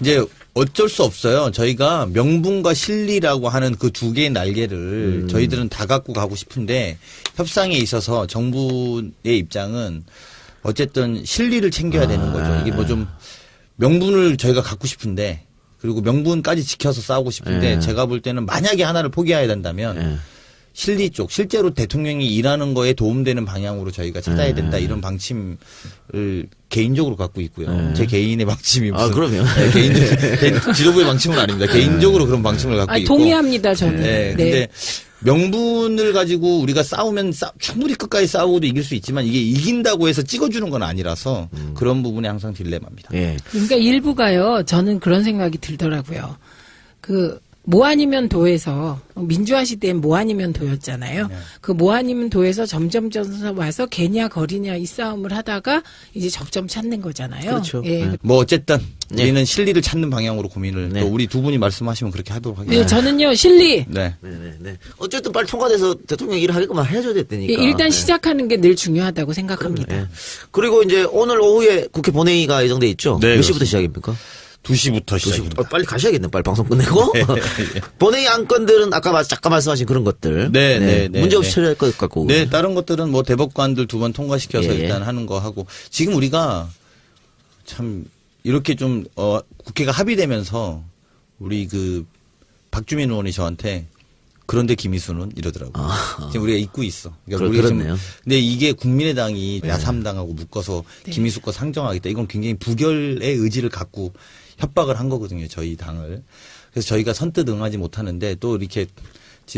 이제 어쩔 수 없어요. 저희가 명분과 실리라고 하는 그 두 개의 날개를 저희들은 다 갖고 가고 싶은데 협상에 있어서 정부의 입장은 어쨌든 실리를 챙겨야 되는 거죠. 이게 뭐 좀 명분을 저희가 갖고 싶은데 그리고 명분까지 지켜서 싸우고 싶은데 제가 볼 때는 만약에 하나를 포기해야 된다면 실리 쪽, 실제로 대통령이 일하는 거에 도움되는 방향으로 저희가 찾아야 된다. 이런 방침을 개인적으로 갖고 있고요. 제 개인의 방침이 무슨. 그럼요. 네, 개인 지도부의 방침은 아닙니다. 개인적으로 그런 방침을 갖고 있고. 동의합니다, 저는. 네, 근데 명분을 가지고 우리가 싸우면 충분히 끝까지 싸우고도 이길 수 있지만 이게 이긴다고 해서 찍어주는 건 아니라서 그런 부분이 항상 딜레마입니다. 예. 그러니까 일부가요, 저는 그런 생각이 들더라고요. 뭐 아니면 도에서 민주화 시대엔 뭐 아니면 도였잖아요. 그 뭐 아니면 도에서 점점 와서 개냐 거리냐 이 싸움을 하다가 이제 접점 찾는 거잖아요. 그렇죠. 예. 뭐 어쨌든 우리는 실리를 찾는 방향으로 고민을 네. 또 우리 두 분이 말씀하시면 그렇게 하도록 하겠습니다. 네, 저는요 실리. 네. 네네네. 어쨌든 빨리 통과돼서 대통령 일을 하게끔 해줘야 됐다니까. 일단 시작하는 게 늘 중요하다고 생각합니다. 예. 그리고 이제 오늘 오후에 국회 본회의가 예정돼 있죠. 네, 몇 시부터 그렇습니다. 시작입니까? 2시부터 시작입니다. 빨리 가셔야겠네. 빨리 방송 끝내고. 본회의 안건들은 아까 잠깐 말씀하신 그런 것들. 네. 문제없이 처리할 것 같고. 네, 다른 것들은 뭐 대법관들 두 번 통과시켜서 예. 일단 하는 거 하고 지금 우리가 참 이렇게 좀 국회가 합의되면서 우리 그 박주민 의원이 저한테 그런데 김희수는 이러더라고요. 지금 우리가 잊고 있어. 그러니까 우리가 지금 그렇네요. 근데 이게 국민의당이 야삼당하고 묶어서 네. 김희수 거 상정하겠다. 이건 굉장히 부결의 의지를 갖고 협박을 한 거거든요. 저희 당을. 그래서 저희가 선뜻 응하지 못하는데 또 이렇게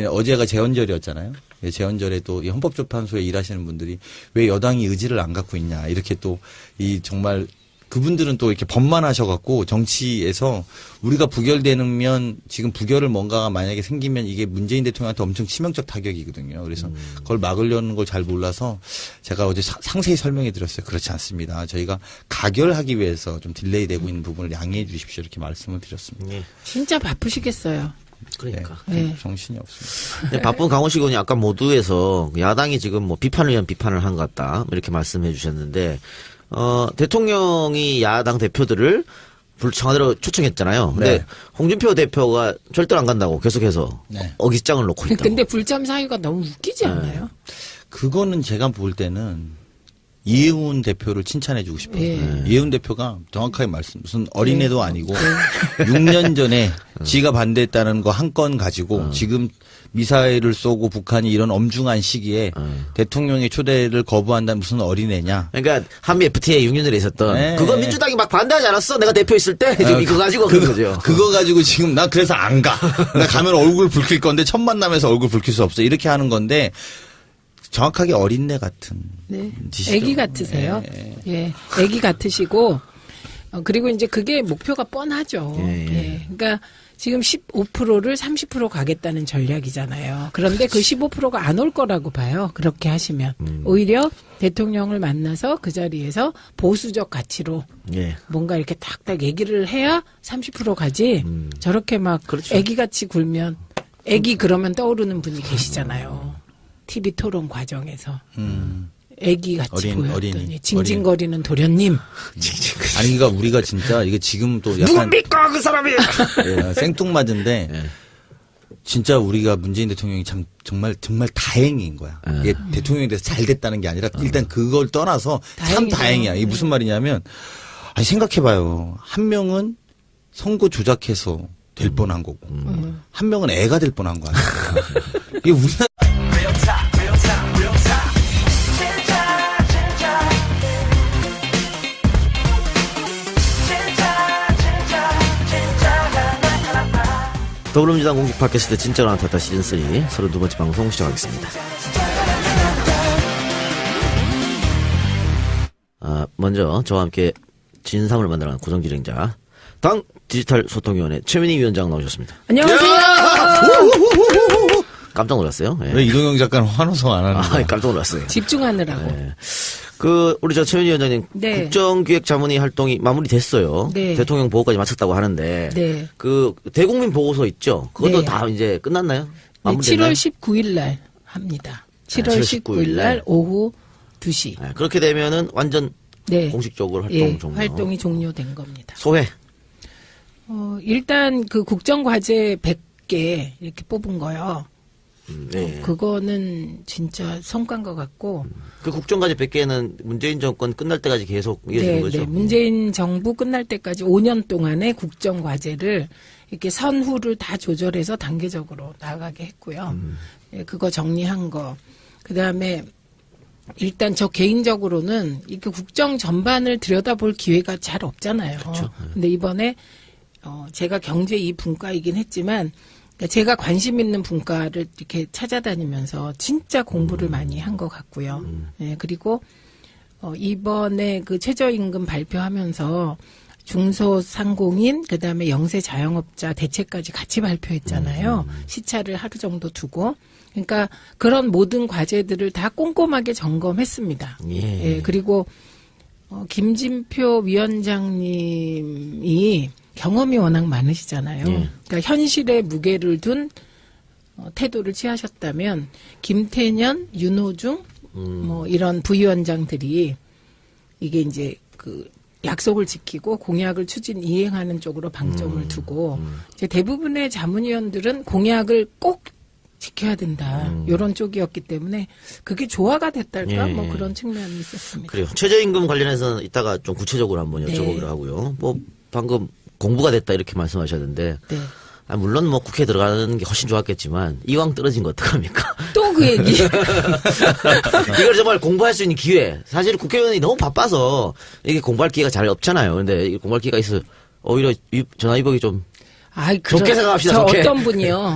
어제가 재헌절이었잖아요. 재헌절에 또 이 헌법재판소에 일하시는 분들이 왜 여당이 의지를 안 갖고 있냐. 이렇게 또 이 정말 그분들은 또 이렇게 법만하셔갖고 정치에서 우리가 부결되면 지금 부결을 뭔가가 만약에 생기면 이게 문재인 대통령한테 엄청 치명적 타격이거든요. 그래서 그걸 막으려는 걸 잘 몰라서 제가 어제 상세히 설명해 드렸어요. 그렇지 않습니다. 저희가 가결하기 위해서 좀 딜레이 되고 있는 부분을 양해해 주십시오. 이렇게 말씀을 드렸습니다. 예. 진짜 바쁘시겠어요. 그러니까. 네. 정신이 없습니다. 근데 바쁜 강호식 의원이 아까 모두에서 야당이 지금 뭐 비판을 위한 비판을 한 것 같다. 이렇게 말씀해 주셨는데, 대통령이 야당 대표들을 청와대로 초청했잖아요. 근데 네. 홍준표 대표가 절대로 안 간다고 계속해서 네. 어깃장을 놓고 있다고. 근데 불참 사유가 너무 웃기지 않나요? 그거는 제가 볼 때는 이혜훈 대표를 칭찬해주고 싶어요. 예. 이혜훈 대표가 정확하게 무슨 어린애도 아니고 6년 전에 지가 반대했다는 거 한 건 가지고 지금 미사일을 쏘고 북한이 이런 엄중한 시기에 대통령의 초대를 거부한다는 무슨 어린애냐. 그러니까 한미 FTA에 6년 전에 있었던 네. 그거 민주당이 막 반대하지 않았어? 내가 대표 있을 때 지금 이거 가지고 그런 거죠. 그거 가지고 지금 나 그래서 안 가. 나 가면 얼굴 붉힐 건데 첫 만남에서 얼굴 붉힐 수 없어. 이렇게 하는 건데 정확하게 어린애 같은 네. 짓이죠. 애기 같으세요. 예. 애기 같으시고, 그리고 이제 그게 목표가 뻔하죠. 예. 그러니까 지금 15%를 30% 가겠다는 전략이잖아요. 그런데 그 15%가 안 올 거라고 봐요. 그렇게 하시면. 오히려 대통령을 만나서 그 자리에서 보수적 가치로 예. 뭔가 이렇게 딱딱 얘기를 해야 30% 가지. 저렇게 막 그렇죠. 애기같이 굴면, 애기 그러면 떠오르는 분이 계시잖아요. TV 토론 과정에서. 애기같이 보였더니 어린이. 징징거리는 도련님. 아니 그러니까 우리가 진짜 이게 지금 또 약간 누굽니까 그 사람이? 예, 생뚱맞은데 진짜 우리가 문재인 대통령이 참 정말 다행인 거야. 이게 대통령에 대해서 잘 됐다는 게 아니라 일단 그걸 떠나서 참 다행이죠. 다행이야. 이게 무슨 말이냐면 아니 생각해봐요. 한 명은 선거 조작해서 될 뻔한 거고 한 명은 애가 될 뻔한 거 아니야. 이게 우리나라 더불어민주당 공식 팟캐스트 진짜로 나타났다 시즌3 32번째 방송 시작하겠습니다. 먼저 저와 함께 진상을 만들어가는 고정진행자 당 디지털 소통위원회 최민희 위원장 나오셨습니다. 안녕하세요. 깜짝 놀랐어요. 예. 왜 이동영 작가는 환호성 안 하는 거야? 깜짝 놀랐어요. 집중하느라고. 우리 최민희 위원장님 네. 국정기획자문위 활동이 마무리됐어요. 네. 대통령 보고까지 마쳤다고 하는데 네. 그 대국민 보고서 있죠. 그것도 네. 다 이제 끝났나요? 네, 마무리됐나요? 7월 19일 날 합니다. 7월 7월 19일 날 오후 2시. 네, 그렇게 되면은 완전 네. 공식적으로 활동 예, 종료. 활동이 종료된 겁니다. 소회. 일단 그 국정과제 100개 이렇게 뽑은 거요. 네. 그거는 진짜 성과인 것 같고. 그 국정과제 100개는 문재인 정권 끝날 때까지 계속 이어지는 네, 거죠. 네. 문재인 정부 끝날 때까지 5년 동안의 국정과제를 이렇게 선후를 다 조절해서 단계적으로 나가게 했고요. 예, 그거 정리한 거. 그 다음에 일단 저 개인적으로는 이렇게 국정 전반을 들여다볼 기회가 잘 없잖아요. 그렇죠. 근데 이번에 제가 경제 이 분과이긴 했지만 그러니까 제가 관심 있는 분과를 이렇게 찾아다니면서 진짜 공부를 많이 한 것 같고요. 예, 그리고 이번에 그 최저임금 발표하면서 중소상공인 그다음에 영세 자영업자 대책까지 같이 발표했잖아요. 시차를 하루 정도 두고. 그러니까 그런 모든 과제들을 다 꼼꼼하게 점검했습니다. 예. 예, 그리고 김진표 위원장님이 경험이 워낙 많으시잖아요. 예. 그러니까 현실에 무게를 둔 태도를 취하셨다면 김태년, 윤호중 뭐 이런 부위원장들이 이게 이제 그 약속을 지키고 공약을 이행하는 쪽으로 방점을 두고 이제 대부분의 자문위원들은 공약을 꼭 지켜야 된다. 이런 쪽이었기 때문에 그게 조화가 됐달까? 예, 뭐 예. 그런 측면이 있었습니다. 그래요. 최저임금 관련해서는 이따가 좀 구체적으로 한번 네. 여쭤보기로 하고요. 뭐 방금 공부가 됐다 이렇게 말씀하셨는데 네. 물론 뭐 국회에 들어가는 게 훨씬 좋았겠지만 이왕 떨어진 거 어떡합니까? 또 그 얘기. 이걸 정말 공부할 수 있는 기회. 사실 국회의원이 너무 바빠서 이게 공부할 기회가 잘 없잖아요. 근데 이 공부할 기회가 있어 오히려 전화위복이 좀 아이, 좋게 생각합시다, 저 좋게.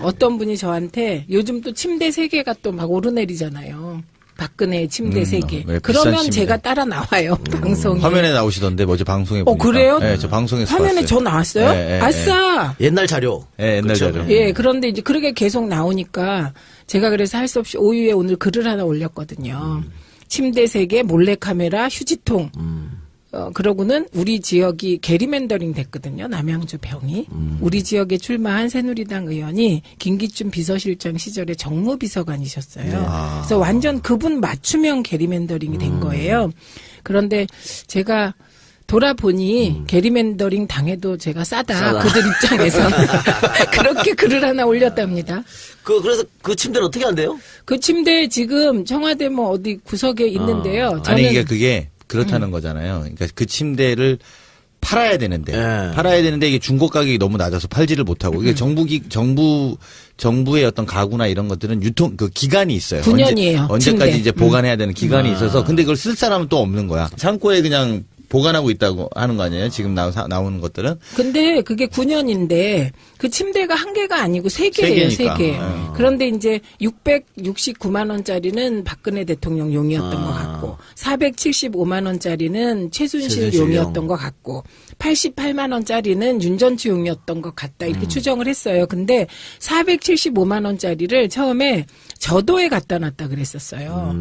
어떤 분이 저한테 요즘 또 침대 3개가 또 막 오르내리잖아요. 박근혜 침대 3개. 네, 비싼 그러면 침대. 제가 따라 나와요. 방송에. 화면에 나오시던데 어제 방송에 보니까. 그래요? 네, 저 방송에서 화면에 봤어요. 저 나왔어요? 네, 네, 아싸! 옛날 자료. 네, 옛날 그쵸? 자료. 예, 그런데 이제 그렇게 계속 나오니까 제가 그래서 할 수 없이 오후에 오늘 글을 하나 올렸거든요. 침대 3개, 몰래카메라, 휴지통. 그러고는 우리 지역이 게리맨더링 됐거든요. 남양주 병이. 우리 지역에 출마한 새누리당 의원이 김기춘 비서실장 시절에 정무비서관이셨어요. 그래서 완전 그분 맞춤형 게리맨더링이 된 거예요. 그런데 제가 돌아보니 게리맨더링 당해도 제가 싸다. 그들 입장에서. 그렇게 글을 하나 올렸답니다. 그래서 그 침대는 어떻게 한대요? 그 침대 지금 청와대 뭐 어디 구석에 있는데요. 저는 아니, 이게 그게 그렇다는 거잖아요. 그러니까 그 침대를 팔아야 되는데, 이게 중고 가격이 너무 낮아서 팔지를 못하고, 이게 정부의 어떤 가구나 이런 것들은 그 기간이 있어요. 9년이에요. 언제까지 침대. 이제 보관해야 되는 기간이 있어서, 근데 그걸 쓸 사람은 또 없는 거야. 창고에 그냥 보관하고 있다고 하는 거 아니에요? 지금 나오는 것들은? 근데 그게 9년인데 그 침대가 한 개가 아니고 3개예요, 세 개니까. 3개. 그런데 이제 669만 원짜리는 박근혜 대통령 용이었던 것 같고 475만 원짜리는 최순실 최순실 용이었던 용. 것 같고 88만 원짜리는 윤전추 용이었던 것 같다. 이렇게 추정을 했어요. 근데 475만 원짜리를 처음에 저도에 갖다 놨다 그랬었어요.